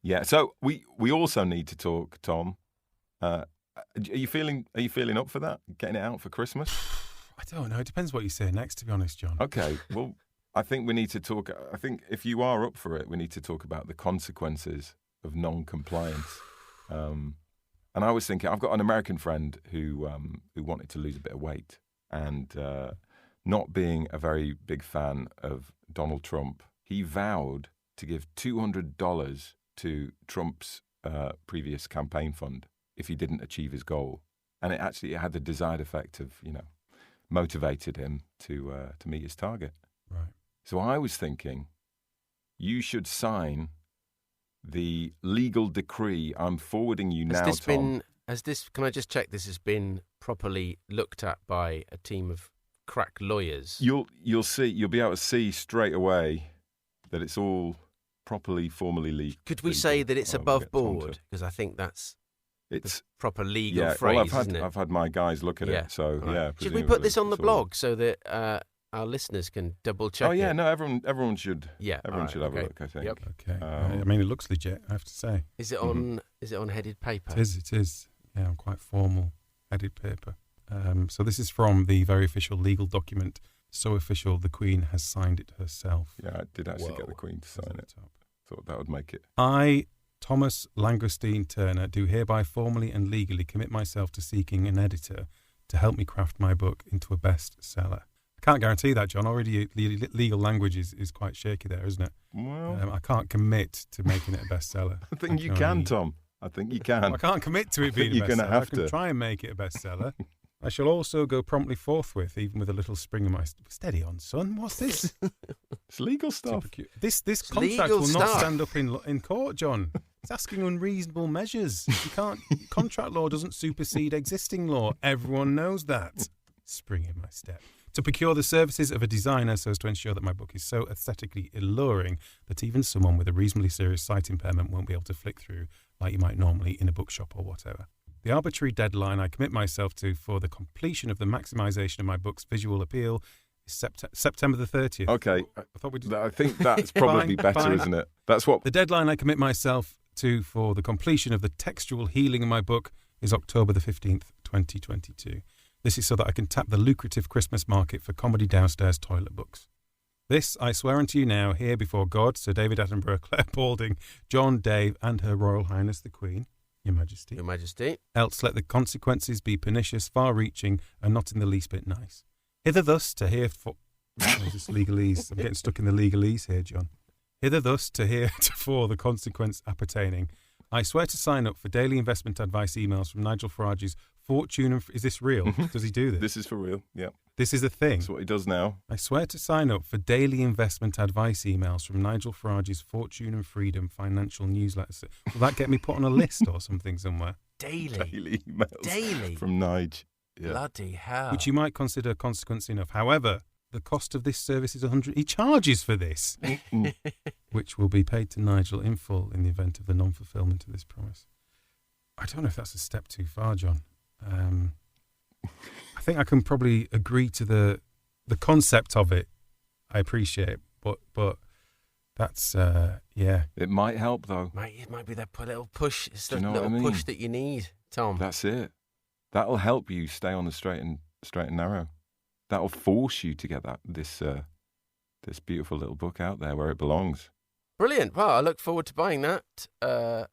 Yeah. So we also need to talk, Tom. Are you feeling up for that? Getting it out for Christmas? I don't know. It depends what you say next, to be honest, John. Okay, well, I think we need to talk. I think if you are up for it, we need to talk about the consequences of non-compliance. And I was thinking, I've got an American friend who wanted to lose a bit of weight, and not being a very big fan of Donald Trump, he vowed to give $200 to Trump's previous campaign fund if he didn't achieve his goal, and it had the desired effect of motivated him to meet his target. Right. So I was thinking, you should sign the legal decree I'm forwarding you now, Tom. Can I just check this has been properly looked at by a team of crack lawyers? You'll be able to see straight away that it's all properly, formally legal. Could we say that it's above board? Because I think that's the proper legal phrase, isn't it? I've had my guys look at it, so right. yeah. Should we put this on the blog so that our listeners can double check? Oh yeah, it? No, everyone should. Yeah, everyone should have a look. I think. Yep. Okay. I mean, it looks legit, I have to say. Is it on? Is it on headed paper? It is. Yeah, on quite formal headed paper. So this is from the very official legal document. So official, the Queen has signed it herself. Yeah, I did actually get the Queen to sign it. Thought that would make it. I, Thomas Langoustine Turner, do hereby formally and legally commit myself to seeking an editor to help me craft my book into a bestseller. I can't guarantee that, John. Already the legal language is quite shaky there, isn't it? Well, I can't commit to making it a bestseller. I think you can, Tom. I think you can. I can't commit to it being a bestseller. You're going to have to. I can try and make it a bestseller. I shall also go promptly forthwith, even with a little spring in my... Steady on, son. What's this? It's legal stuff. This contract will not stand up in court, John. It's asking unreasonable measures. You can't... Contract law doesn't supersede existing law. Everyone knows that. Spring in my step. To procure the services of a designer so as to ensure that my book is so aesthetically alluring that even someone with a reasonably serious sight impairment won't be able to flick through like you might normally in a bookshop or whatever. The arbitrary deadline I commit myself to for the completion of the maximisation of my book's visual appeal is September the 30th. Okay. I think that's probably better, fine. Isn't it? That's what... The deadline I commit myself to for the completion of the textual healing of my book is October the 15th, 2022. This is so that I can tap the lucrative Christmas market for comedy downstairs toilet books. This I swear unto you now, here before God, Sir David Attenborough, Claire Paulding, John, Dave, and Her Royal Highness the Queen, Your Majesty. Your Majesty. Else let the consequences be pernicious, far-reaching, and not in the least bit nice. Hither thus to hear for... this legalese. I'm getting stuck in the legalese here, John. Hither thus to heretofore the consequence appertaining. I swear to sign up for daily investment advice emails from Nigel Farage's Fortune and... Is this real? Does he do this? This is for real, yeah. This is a thing. That's what he does now. I swear to sign up for daily investment advice emails from Nigel Farage's Fortune and Freedom financial newsletter. Will that get me put on a list or something somewhere? Daily emails from Nige. Yeah. Bloody hell. Which you might consider consequence enough. However, the cost of this service is $100. He charges for this, which will be paid to Nigel in full in the event of the non-fulfillment of this promise. I don't know if that's a step too far, John. I think I can probably agree to the concept of it. I appreciate it, but that's yeah. It might help though. It might be that little push. It's the you know little what I mean? push that you need, Tom. That's it. That'll help you stay on the straight and narrow. That'll force you to get this beautiful little book out there where it belongs. Brilliant. Well, I look forward to buying that for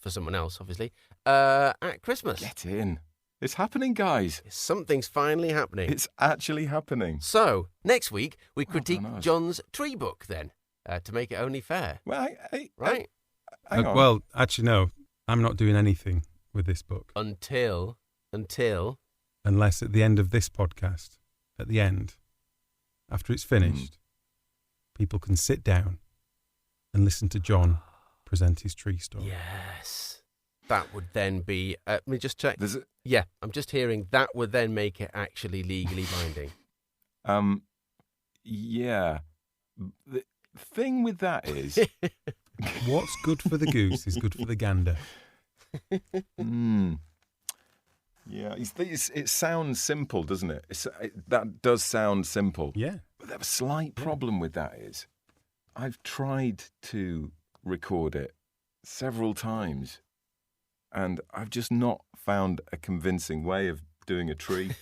someone else, obviously, at Christmas. Get in. It's happening, guys. Something's finally happening. It's actually happening. So, next week, we critique John's tree book, then, to make it only fair. Well, right? Hang on. Well, actually, no. I'm not doing anything with this book. Until... Unless at the end of this podcast, at the end, after it's finished, people can sit down and listen to John present his tree story. Yes. That would then be... let me just check. Does it? Yeah, I'm just hearing that would then make it actually legally binding. Yeah. The thing with that is... What's good for the goose is good for the gander. Yeah, it sounds simple, doesn't it? That does sound simple. Yeah. But the slight problem with that is I've tried to record it several times and I've just not found a convincing way of doing a tree.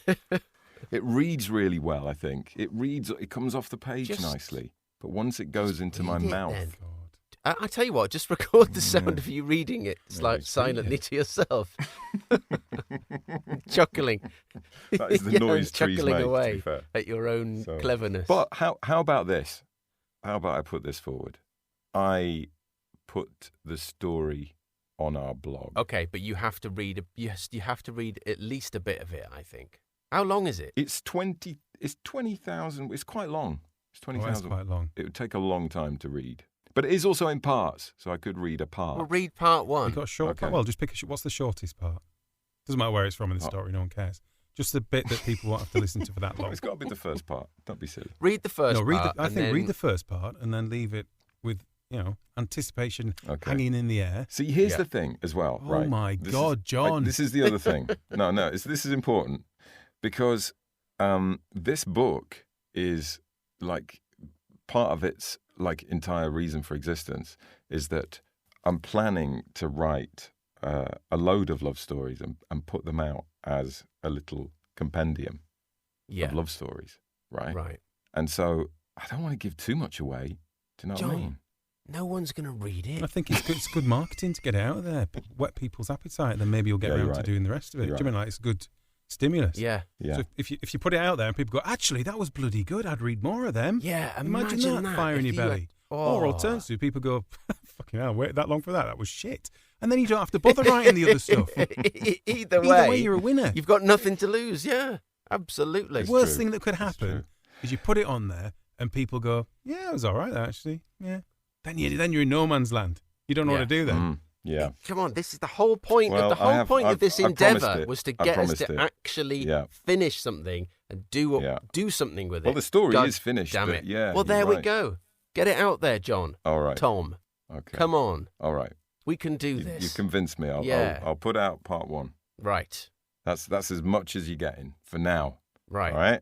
It reads really well, I think. It comes off the page Just- nicely. But once it goes into my read it mouth... then. God. I tell you what, just record the sound of you reading it, Yeah, like just read silently it. to yourself, chuckling. That is the Yeah, noise trees chuckling make, to be away fair. at your own So- cleverness. But how about this? How about I put this forward? I put the story on our blog. Okay, but you have to read. Yes, you have to read at least a bit of it. I think. How long is it? It's 20,000. It's quite long. It's Oh, that's 20,000. quite long. It would take a long time to read. But it is also in parts, so I could read a part. Well, read part one. You got a short Okay. part? Well, just pick what's the shortest part? Doesn't matter where it's from in the Oh. story, no one cares. Just the bit that people won't have to listen to for that Well, long. it's got to be the first part. Don't be silly. Read the first No, read part. I and think then- read the first part and then leave it with, anticipation Okay. hanging in the air. See, here's Yeah. the thing as well, Oh right? my This God, is, John. this is the other thing. No, this is important because this book is like part of its like entire reason for existence is that I'm planning to write a load of love stories and put them out as a little compendium Yeah. of love stories, right? Right. And so I don't want to give too much away. Do you know what I John, mean? No one's going to read it. I think it's good marketing to get it out of there, whet people's appetite, then maybe you'll get Yeah, you're around to right. doing the rest of it. You're Do you mean like it's a good stimulus? Yeah. Yeah. So if you put it out there and people go, actually, that was bloody good, I'd read more of them. Yeah. Imagine that fire in if your you belly. had- Or Oh. alternatively, people go, fucking hell, wait that long for that? That was shit. And then you don't have to bother writing the other stuff. Either way, Either way, you're a winner. You've got nothing to lose. Yeah. Absolutely. The worst true. thing that could It's happen true. is you put it on there and people go, yeah, it was all right, actually. Yeah. Then you're in no man's land. You don't know Yeah. what to do then. Mm, yeah. Come on, this is the whole point. Well, Of the whole I point of this promised endeavour it. was to I get us promised to it. actually Yeah. finish something and do something with it. Well, the story God is finished. Damn but it! Yeah. Well, you're there we right. go. Get it out there, John. All right. Tom, Okay. come on. All right. We can do You this. convinced me. Yeah. I'll put out part one. Right. That's as much as you're getting for now. Right. All right.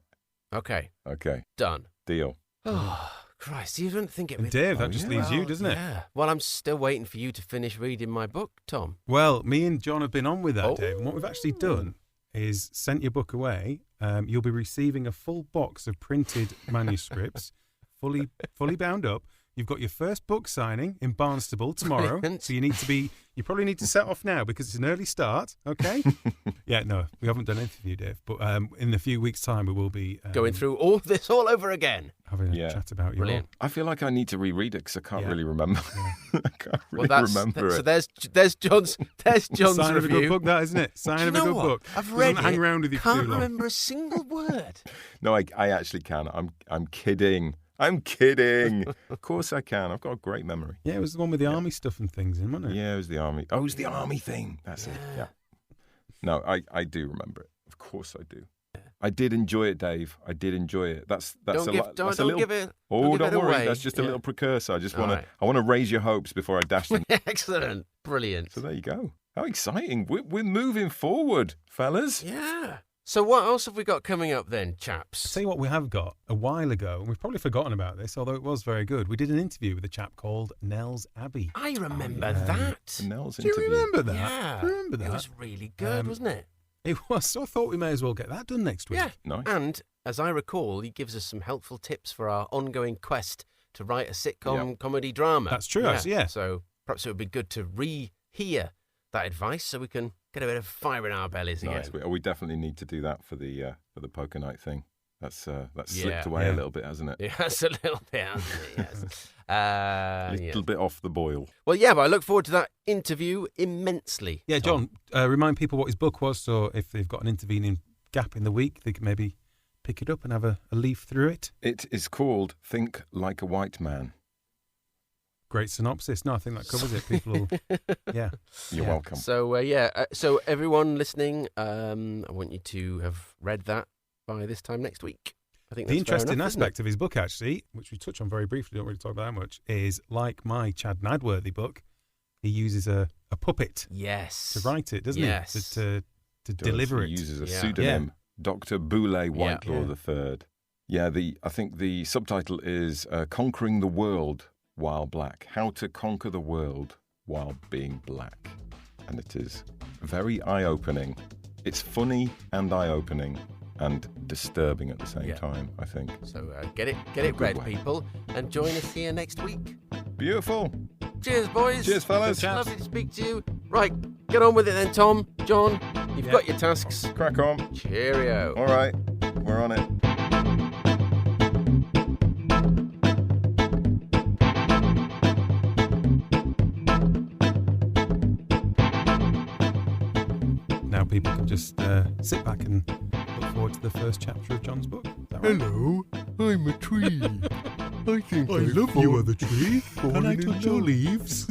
Okay. Okay. Done. Deal. Oh, Christ! You don't think it? And Dave, that Oh, just yeah. leaves you, Well, doesn't it? Yeah. Well, I'm still waiting for you to finish reading my book, Tom. Well, me and John have been on with that, Oh. Dave. And what we've actually done is sent your book away. You'll be receiving a full box of printed manuscripts, fully bound up. You've got your first book signing in Barnstable tomorrow. Brilliant. So you probably need to set off now because it's an early start, okay? Yeah, no, we haven't done anything for you, Dave. But in a few weeks' time, we will be Going through all this all over again. having a Yeah. chat about you. Brilliant. I feel like I need to reread it because I can't Yeah. really remember. I can't really Well, remember so it. there's John's Sign of a review. good book, that, isn't it? Sign Do you of a know good what? book. I've Doesn't read hang it, around with you for can't too long. remember a single word. No, I actually can. I'm kidding. I'm kidding. Of course I can. I've got a great memory. Yeah, it was the one with the army stuff and things in, wasn't it? Yeah, it was the army. Oh, it was the army thing. That's it. Yeah. No, I do remember it. Of course I do. I did enjoy it, Dave. I did enjoy it. That's Don't a give, lot. don't, That's a don't little. give it. Oh, don't don't worry. Away. That's just a Yeah. little precursor. I just All want right. I want to raise your hopes before I dash them. Excellent, brilliant. So there you go. How exciting! We're moving forward, fellas. Yeah. So what else have we got coming up then, I'll chaps? tell you what we have got a while ago, and we've probably forgotten about this, although it was very good. We did an interview with a chap called Nels Abbey. I remember yeah. that. The Nels Do you interview. remember that? Yeah. Do you remember that? It was really good, wasn't it? It was, so I thought we may as well get that done next week. Yeah. Nice. And as I recall, he gives us some helpful tips for our ongoing quest to write a sitcom comedy drama. That's true, actually, yeah. So perhaps it would be good to re-hear that advice so we can get a bit of fire in our bellies again. Nice. We definitely need to do that for the poker night thing. That's slipped Yeah. away Yeah. a little bit, hasn't it? Yeah, that's a little bit, hasn't it? Yes. A Yeah. little bit off the boil. Well, yeah, but I look forward to that interview immensely. Yeah, Tom. John, remind people what his book was, so if they've got an intervening gap in the week, they can maybe pick it up and have a leaf through it. It is called Think Like a White Man. Great synopsis. No, I think that covers it. People will, yeah. You're Yeah. welcome. So, so everyone listening, I want you to have read that by this time next week. I think The that's fair interesting enough, isn't it? aspect of his book, actually, which we touch on very briefly, don't really talk about that much, is like my Chad Nadworthy book, he uses a puppet Yes. to write it, doesn't Yes. he? To deliver He it. uses a Yeah. pseudonym, Dr. Boulay Whitelaw Yeah. III. Yeah, I think the subtitle is Conquering the World While Black. How to Conquer the World While Being Black. And it is very eye-opening. It's funny and eye-opening. and disturbing at the same Yeah. time, I think. So get it Good read, way. people, and join us here next week. Beautiful. Cheers, boys. Cheers, fellas. Lovely to speak to you. Right, get on with it then, Tom. John, you've Yeah. got your tasks. Crack on. Cheerio. All right, we're on it. Now people can just sit back and look forward to the first chapter of John's book. Is that right? Hello, I'm a tree. I think I love you, other tree. Can I touch your leaves?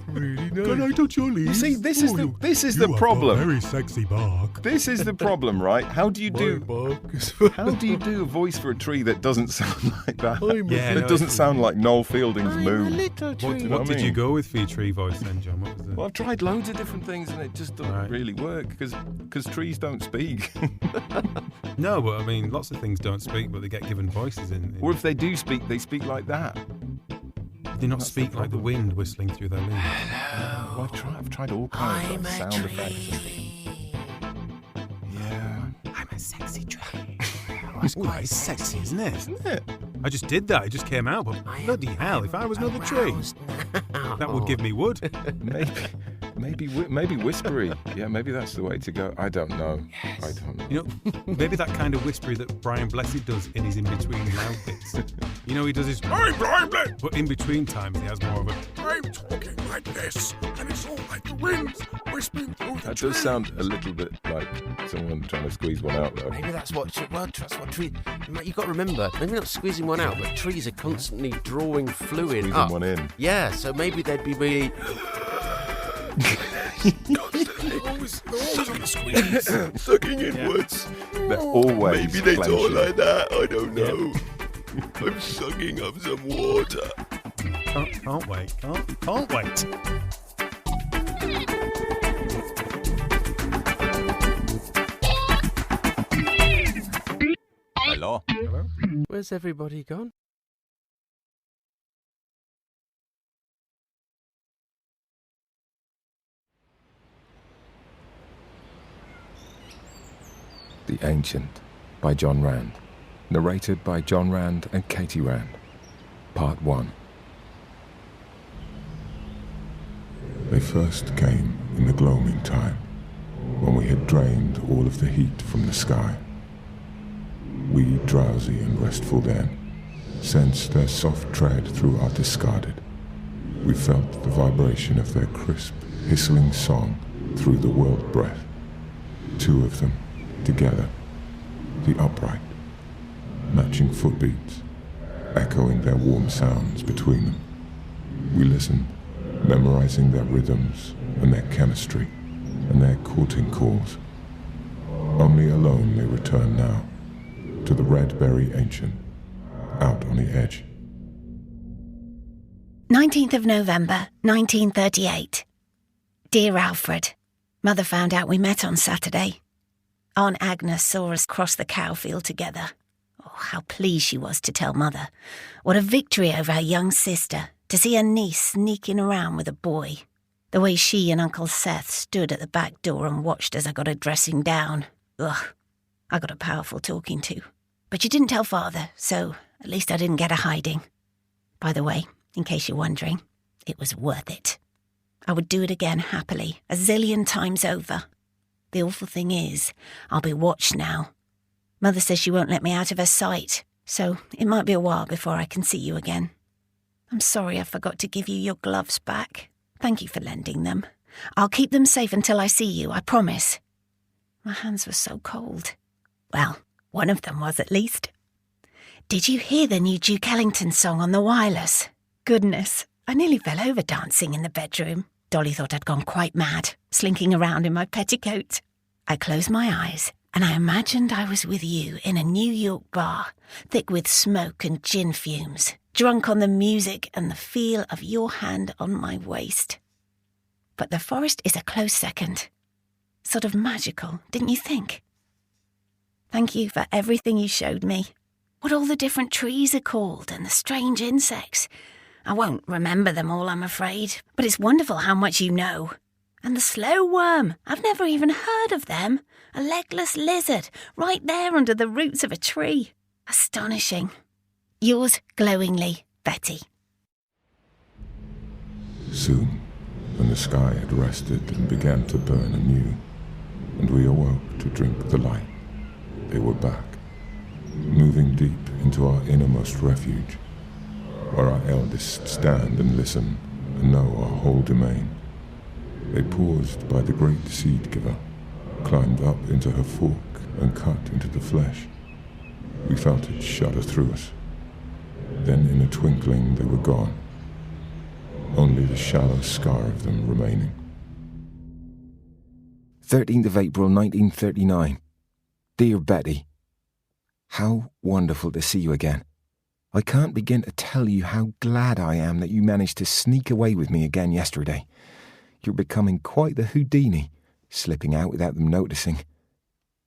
Really nice. Can I touch your leaves? You see, this is Oh, the you problem. have a very sexy bark. This is the problem, right? How do you My do? bark is How do you do a voice for a tree that doesn't sound like that? I'm Yeah, It no, doesn't it's- sound like Noel Fielding's Moon. little What, tree. you know what what I did you mean? go with for your tree voice then, John? What was the... Well, I've tried loads of different things and it just doesn't Right. really work because trees don't speak. No, but I mean, lots of things don't speak, but they get given voices in. Or if they do speak, they speak like that. They not That's the speak like the problem. wind whistling through their leaves. Well, I've tried all kinds of sound effects. Yeah. I'm a sexy tree. That's Ooh, quite that's sexy, isn't it? Isn't it? I just did that. It just came out. But bloody hell, if I was another tree, that would give me wood. Maybe whispery. Yeah, maybe that's the way to go. I don't know. I don't know. You know, maybe that kind of whispery that Brian Blessed does in his in-between loud bits. You know, he does his, "Hey, Brian Blessed!" But in between times, he has more of a, "I'm talking like this, and it's all like the wind whispering through the That tree." does sound a little bit like someone trying to squeeze one out, though. Maybe that's what trees. You've got to remember, maybe not squeezing one out, but trees are constantly drawing fluid Squeezing up. one in. Yeah, so maybe they'd be really. sucking inwards. They're always Maybe they talk clenching. like that. I don't know. I'm sucking up some water. Can't wait. Can't wait. Hello. Where's everybody gone? The Ancient by John Rand. Narrated by John Rand and Katie Rand. Part 1. They first came in the gloaming time, when we had drained all of the heat from the sky. We, drowsy and restful then, sensed their soft tread through our discarded. We felt the vibration of their crisp, whistling song through the world breath. Two of them, together, the upright, matching footbeats, echoing their warm sounds between them. We listened, memorizing their rhythms and their chemistry and their courting calls. Only alone they return now, to the red-berry ancient, out on the edge. 19th of November, 1938. Dear Alfred, Mother found out we met on Saturday. Aunt Agnes saw us cross the cow field together. Oh, how pleased she was to tell Mother. What a victory over her young sister, to see her niece sneaking around with a boy. The way she and Uncle Seth stood at the back door and watched as I got her dressing down. Ugh, I got a powerful talking to. But she didn't tell Father, so at least I didn't get a hiding. By the way, in case you're wondering, it was worth it. I would do it again happily, a zillion times over. The awful thing is, I'll be watched now. Mother says she won't let me out of her sight, so it might be a while before I can see you again. I'm sorry I forgot to give you your gloves back. Thank you for lending them. I'll keep them safe until I see you, I promise. My hands were so cold. Well, one of them was at least. Did you hear the new Duke Ellington song on the wireless? Goodness, I nearly fell over dancing in the bedroom. Dolly thought I'd gone quite mad, slinking around in my petticoat. I closed my eyes and I imagined I was with you in a New York bar, thick with smoke and gin fumes, drunk on the music and the feel of your hand on my waist. But the forest is a close second. Sort of magical, didn't you think? Thank you for everything you showed me. What all the different trees are called and the strange insects. I won't remember them all, I'm afraid, but it's wonderful how much you know. And the slow worm, I've never even heard of them. A legless lizard, right there under the roots of a tree. Astonishing. Yours glowingly, Betty. Soon, when the sky had rested and began to burn anew, and we awoke to drink the light, they were back, moving deep into our innermost refuge, where our eldest stand and listen and know our whole domain. They paused by the great seed giver, climbed up into her fork and cut into the flesh. We felt it shudder through us. Then in a twinkling they were gone, only the shallow scar of them remaining. 13th of April 1939. Dear Betty, how wonderful to see you again. I can't begin to tell you how glad I am that you managed to sneak away with me again yesterday. You're becoming quite the Houdini, slipping out without them noticing.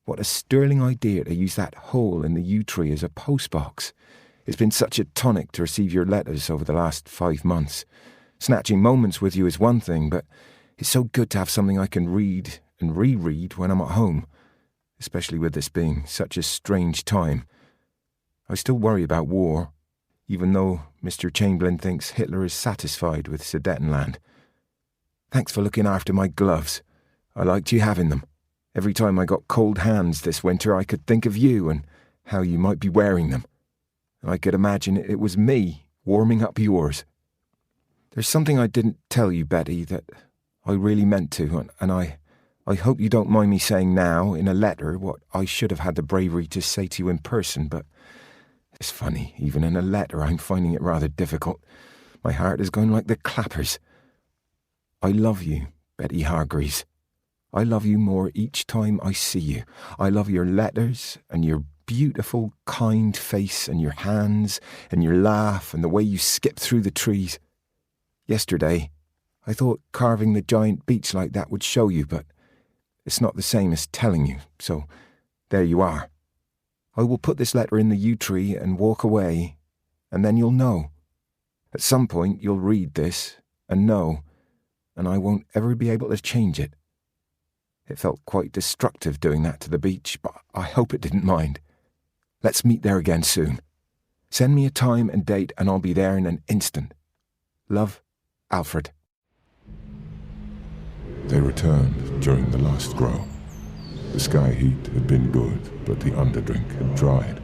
What a sterling idea to use that hole in the yew tree as a postbox. It's been such a tonic to receive your letters over the last 5 months. Snatching moments with you is one thing, but it's so good to have something I can read and reread when I'm at home, especially with this being such a strange time. I still worry about war, even though Mr. Chamberlain thinks Hitler is satisfied with Sudetenland. Thanks for looking after my gloves. I liked you having them. Every time I got cold hands this winter, I could think of you and how you might be wearing them. I could imagine it was me warming up yours. There's something I didn't tell you, Betty, that I really meant to, and I hope you don't mind me saying now in a letter what I should have had the bravery to say to you in person, but it's funny, even in a letter I'm finding it rather difficult. My heart is going like the clappers. I love you, Betty Hargreaves. I love you more each time I see you. I love your letters and your beautiful, kind face and your hands and your laugh and the way you skip through the trees. Yesterday, I thought carving the giant beech like that would show you, but it's not the same as telling you, so there you are. I will put this letter in the yew tree and walk away, and then you'll know. At some point you'll read this and know, and I won't ever be able to change it. It felt quite destructive doing that to the beach, but I hope it didn't mind. Let's meet there again soon. Send me a time and date and I'll be there in an instant. Love, Alfred. They returned during the last grow. The sky heat had been good, but the underdrink had dried.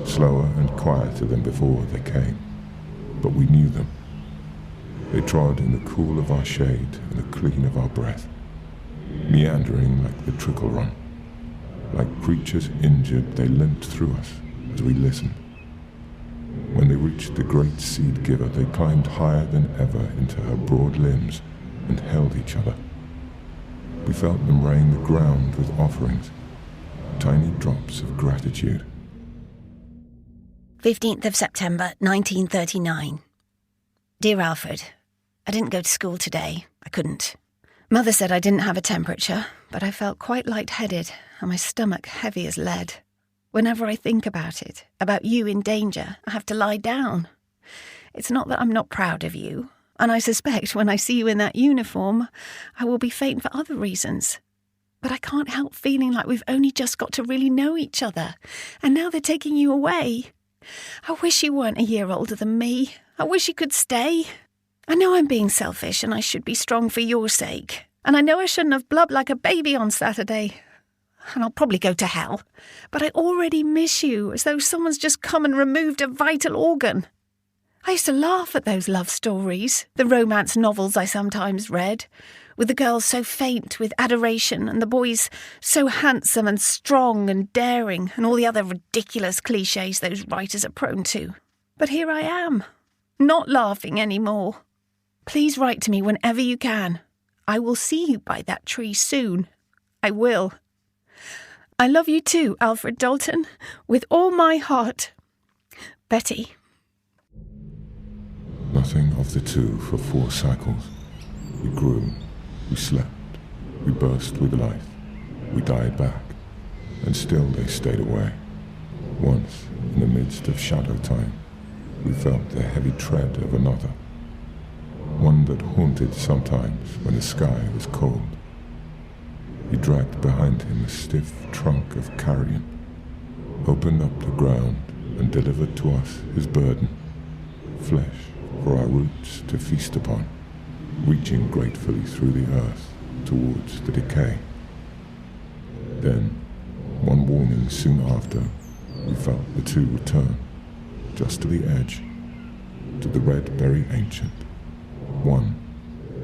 Slower and quieter than before they came, but we knew them. They trod in the cool of our shade and the clean of our breath, meandering like the trickle run. Like creatures injured, they limped through us as we listened. When they reached the great seed giver, they climbed higher than ever into her broad limbs and held each other. We felt them rain the ground with offerings, tiny drops of gratitude. 15th of September, 1939. Dear Alfred, I didn't go to school today. I couldn't. Mother said I didn't have a temperature, but I felt quite lightheaded and my stomach heavy as lead. Whenever I think about it, about you in danger, I have to lie down. It's not that I'm not proud of you, and I suspect when I see you in that uniform, I will be faint for other reasons. But I can't help feeling like we've only just got to really know each other, and now they're taking you away. I wish you weren't a year older than me. I wish you could stay. I know I'm being selfish and I should be strong for your sake. And I know I shouldn't have blubbed like a baby on Saturday. And I'll probably go to hell. But I already miss you, as though someone's just come and removed a vital organ. I used to laugh at those love stories, the romance novels I sometimes read, with the girls so faint with adoration and the boys so handsome and strong and daring and all the other ridiculous clichés those writers are prone to. But here I am, not laughing anymore. Please write to me whenever you can. I will see you by that tree soon. I will. I love you too, Alfred Dalton, with all my heart. Betty. Nothing of the two for 4 cycles. We grew, we slept, we burst with life, we died back, and still they stayed away. Once, in the midst of shadow time, we felt the heavy tread of another. One one that haunted sometimes when the sky was cold. He dragged behind him a stiff trunk of carrion, opened up the ground and delivered to us his burden, flesh for our roots to feast upon, reaching gratefully through the earth towards the decay. Then, one morning soon after, we felt the two return, just to the edge, to the red berry ancient, one,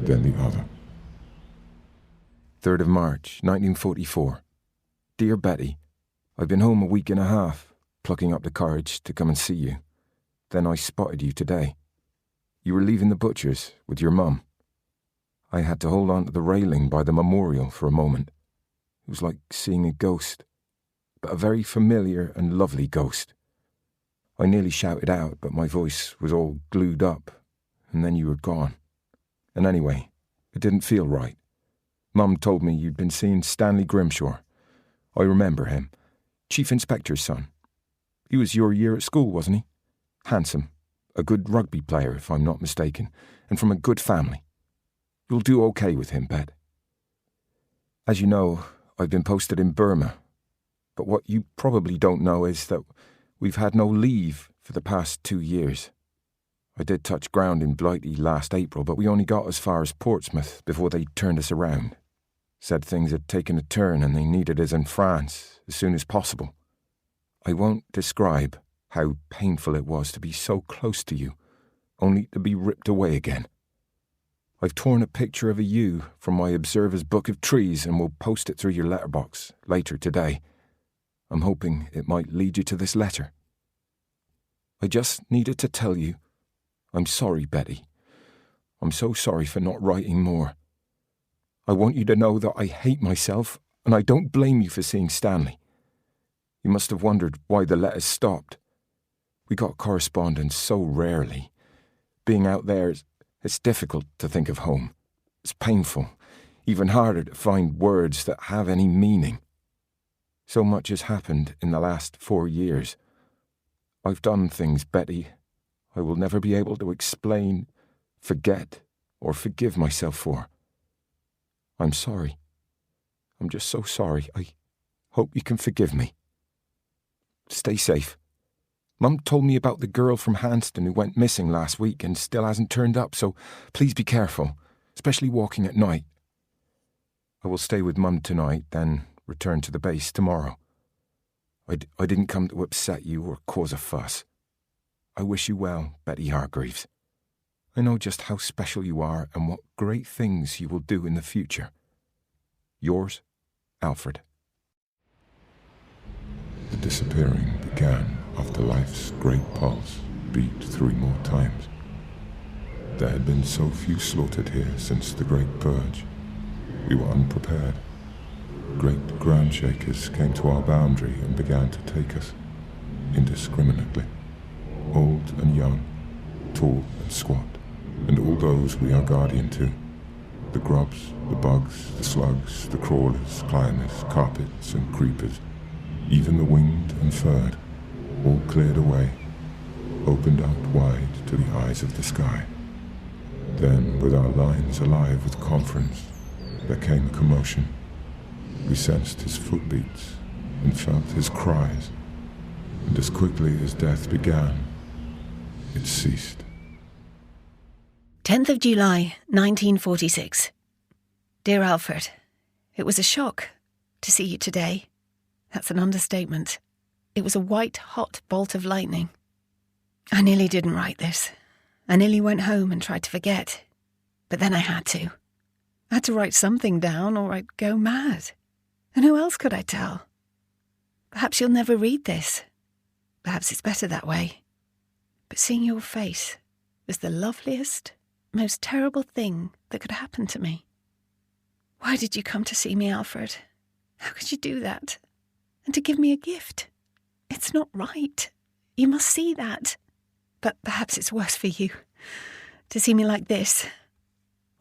then the other. 3rd of March, 1944. Dear Betty, I've been home a week and a half, plucking up the courage to come and see you. Then I spotted you today. You were leaving the butcher's with your mum. I had to hold on to the railing by the memorial for a moment. It was like seeing a ghost, but a very familiar and lovely ghost. I nearly shouted out, but my voice was all glued up, and then you were gone. And anyway, it didn't feel right. Mum told me you'd been seeing Stanley Grimshaw. I remember him. Chief Inspector's son. He was your year at school, wasn't he? Handsome. A good rugby player, if I'm not mistaken, and from a good family. You'll do okay with him, Bet. As you know, I've been posted in Burma. But what you probably don't know is that we've had no leave for the past 2 years. I did touch ground in Blighty last April, but we only got as far as Portsmouth before they turned us around. Said things had taken a turn and they needed us in France as soon as possible. I won't describe how painful it was to be so close to you, only to be ripped away again. I've torn a picture of a U from my observer's book of trees and will post it through your letterbox later today. I'm hoping it might lead you to this letter. I just needed to tell you, I'm sorry, Betty. I'm so sorry for not writing more. I want you to know that I hate myself, and I don't blame you for seeing Stanley. You must have wondered why the letters stopped. We got correspondence so rarely. Being out there, it's difficult to think of home. It's painful, even harder to find words that have any meaning. So much has happened in the last 4 years. I've done things, Betty, I will never be able to explain, forget, or forgive myself for. I'm sorry. I'm just so sorry. I hope you can forgive me. Stay safe. Mum told me about the girl from Hanston who went missing last week and still hasn't turned up, so please be careful, especially walking at night. I will stay with Mum tonight, then return to the base tomorrow. I didn't come to upset you or cause a fuss. I wish you well, Betty Hargreaves. I know just how special you are and what great things you will do in the future. Yours, Alfred. The disappearing began after life's great pulse beat 3 more times. There had been so few slaughtered here since the Great Purge. We were unprepared. Great ground shakers came to our boundary and began to take us, indiscriminately. Old and young, tall and squat, and all those we are guardian to. The grubs, the bugs, the slugs, the crawlers, climbers, carpets and creepers, even the winged and furred, all cleared away, opened out wide to the eyes of the sky. Then, with our lines alive with conference, there came a commotion. We sensed his footbeats and felt his cries, and as quickly as death began, it ceased. 10th of July, 1946. Dear Alfred, it was a shock to see you today. That's an understatement. It was a white-hot bolt of lightning. I nearly didn't write this. I nearly went home and tried to forget. But then I had to. I had to write something down or I'd go mad. And who else could I tell? Perhaps you'll never read this. Perhaps it's better that way. But seeing your face was the loveliest, most terrible thing that could happen to me. Why did you come to see me, Alfred? How could you do that? And to give me a gift? It's not right. You must see that. But perhaps it's worse for you to see me like this.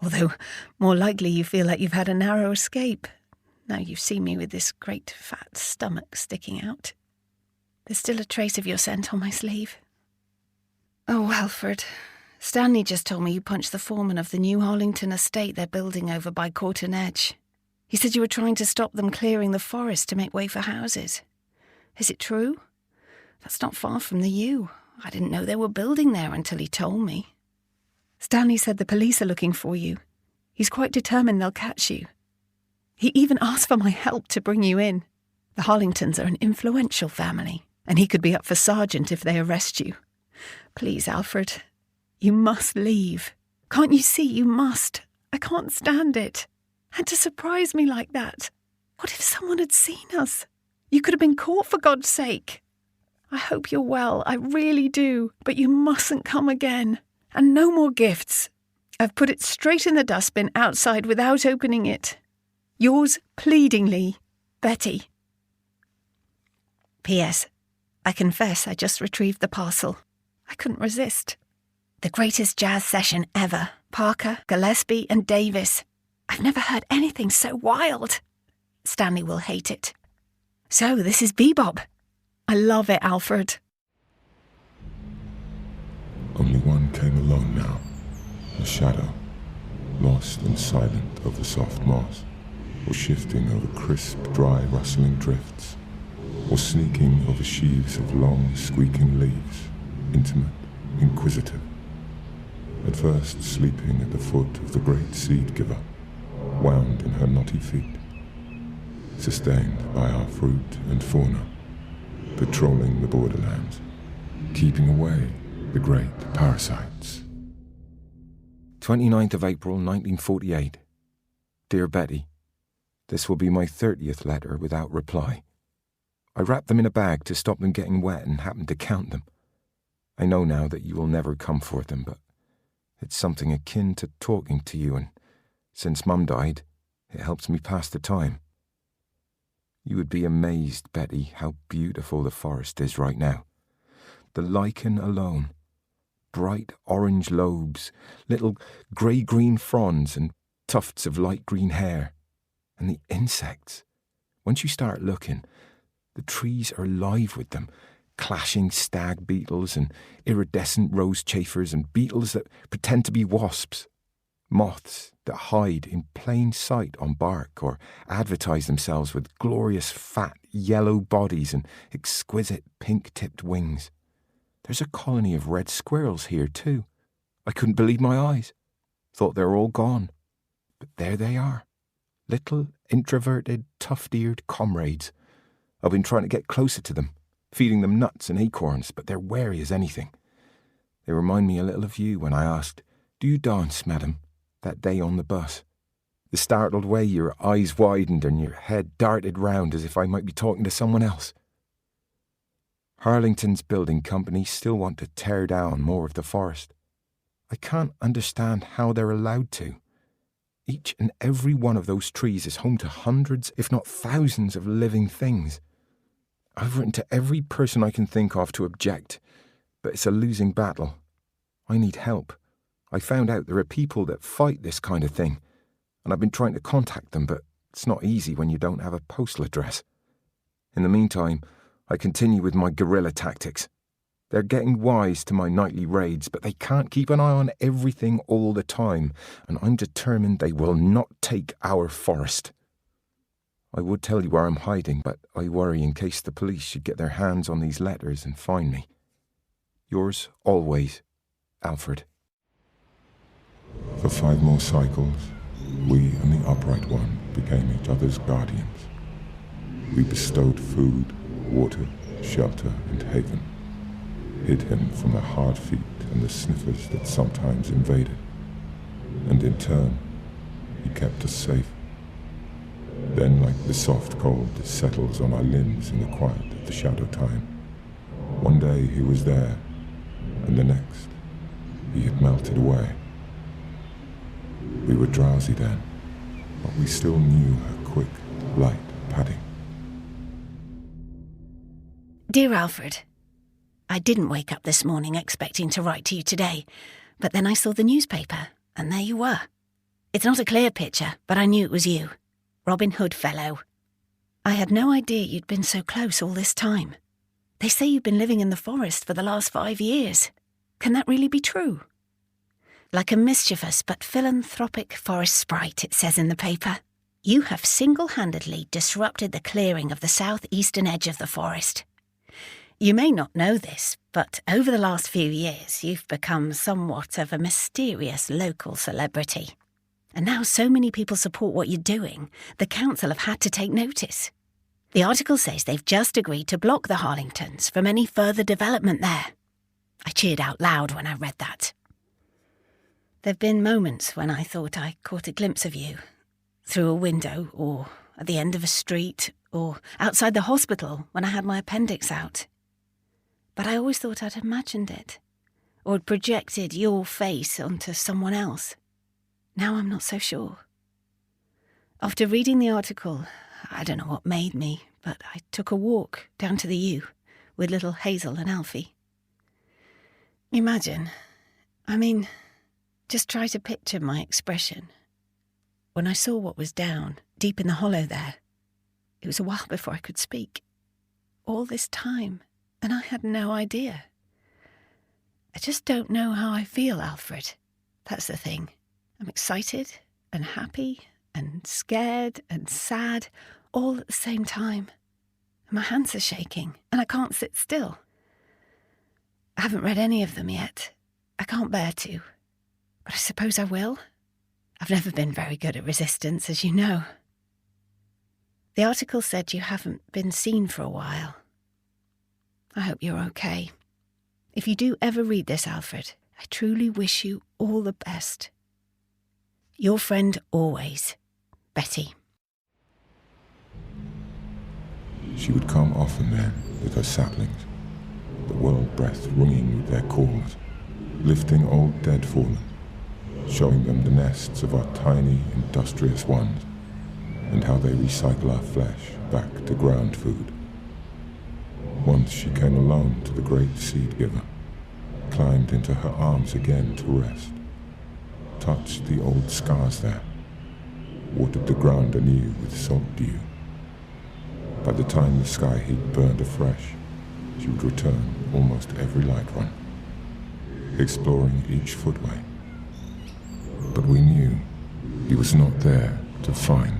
Although more likely you feel like you've had a narrow escape. Now you see me with this great fat stomach sticking out. There's still a trace of your scent on my sleeve. Oh, Alfred, Stanley just told me you punched the foreman of the new Harlington estate they're building over by Corton Edge. He said you were trying to stop them clearing the forest to make way for houses. Is it true? That's not far from the U. I didn't know they were building there until he told me. Stanley said the police are looking for you. He's quite determined they'll catch you. He even asked for my help to bring you in. The Harlingtons are an influential family, and he could be up for sergeant if they arrest you. Please, Alfred, you must leave. Can't you see you must? I can't stand it. And to surprise me like that. What if someone had seen us? You could have been caught, for God's sake. I hope you're well, I really do, but you mustn't come again. And no more gifts. I've put it straight in the dustbin outside without opening it. Yours pleadingly, Betty. P.S. I confess I just retrieved the parcel. I couldn't resist. The greatest jazz session ever. Parker, Gillespie and Davis. I've never heard anything so wild. Stanley will hate it. So this is bebop. I love it, Alfred. Only one came alone now. A shadow, lost and silent over soft moss, or shifting over crisp, dry, rustling drifts, or sneaking over sheaves of long, squeaking leaves, intimate, inquisitive. At first sleeping at the foot of the great seed-giver, wound in her knotty feet, sustained by our fruit and fauna, patrolling the borderlands, keeping away the great parasites. 29th of April, 1948. Dear Betty, this will be my 30th letter without reply. I wrapped them in a bag to stop them getting wet and happened to count them. I know now that you will never come for them, but it's something akin to talking to you, and since Mum died, it helps me pass the time. You would be amazed, Betty, how beautiful the forest is right now. The lichen alone, bright orange lobes, little grey-green fronds and tufts of light green hair. And the insects. Once you start looking, the trees are alive with them, clashing stag beetles and iridescent rose chafers and beetles that pretend to be wasps, moths that hide in plain sight on bark or advertise themselves with glorious fat yellow bodies and exquisite pink-tipped wings. There's a colony of red squirrels here too. I couldn't believe my eyes. Thought they were all gone. But there they are. Little, introverted, tuft-eared comrades. I've been trying to get closer to them, feeding them nuts and acorns, but they're wary as anything. They remind me a little of you when I asked, "Do you dance, madam?" that day on the bus. The startled way your eyes widened and your head darted round as if I might be talking to someone else. Harlington's building company still want to tear down more of the forest. I can't understand how they're allowed to. Each and every one of those trees is home to hundreds, if not thousands, of living things. I've written to every person I can think of to object, but it's a losing battle. I need help. I found out there are people that fight this kind of thing, and I've been trying to contact them, but it's not easy when you don't have a postal address. In the meantime, I continue with my guerrilla tactics. They're getting wise to my nightly raids, but they can't keep an eye on everything all the time, and I'm determined they will not take our forest. I would tell you where I'm hiding, but I worry in case the police should get their hands on these letters and find me. Yours always, Alfred. For 5 more cycles, we and the upright one became each other's guardians. We bestowed food, water, shelter, and haven, hid him from the hard feet and the sniffers that sometimes invaded, and in turn, he kept us safe. Then, like the soft cold that settles on our limbs in the quiet of the shadow time, one day he was there, and the next, he had melted away. We were drowsy then, but we still knew her quick, light padding. Dear Alfred, I didn't wake up this morning expecting to write to you today, but then I saw the newspaper, and there you were. It's not a clear picture, but I knew it was you. Robin Hood fellow. I had no idea you'd been so close all this time. They say you've been living in the forest for the last 5 years. Can that really be true? Like a mischievous but philanthropic forest sprite, it says in the paper. You have single-handedly disrupted the clearing of the southeastern edge of the forest. You may not know this, but over the last few years you've become somewhat of a mysterious local celebrity. And now so many people support what you're doing, the council have had to take notice. The article says they've just agreed to block the Harlingtons from any further development there. I cheered out loud when I read that. There've been moments when I thought I caught a glimpse of you, through a window, or at the end of a street, or outside the hospital when I had my appendix out. But I always thought I'd imagined it, or had projected your face onto someone else. Now I'm not so sure. After reading the article, I don't know what made me, but I took a walk down to the U with little Hazel and Alfie. Imagine, just try to picture my expression. When I saw what was down, deep in the hollow there, it was a while before I could speak. All this time, and I had no idea. I just don't know how I feel, Alfred. That's the thing. I'm excited and happy and scared and sad all at the same time. My hands are shaking and I can't sit still. I haven't read any of them yet. I can't bear to. But I suppose I will. I've never been very good at resistance, as you know. The article said you haven't been seen for a while. I hope you're okay. If you do ever read this, Alfred, I truly wish you all the best. Your friend always, Betty. She would come often then with her saplings, the world breath ringing with their calls, lifting old dead fallen, showing them the nests of our tiny, industrious ones, and how they recycle our flesh back to ground food. Once she came alone to the great seed giver, climbed into her arms again to rest, touched the old scars there, watered the ground anew with salt dew. By the time the sky heat burned afresh, she would return almost every light run, exploring each footway. But we knew he was not there to find.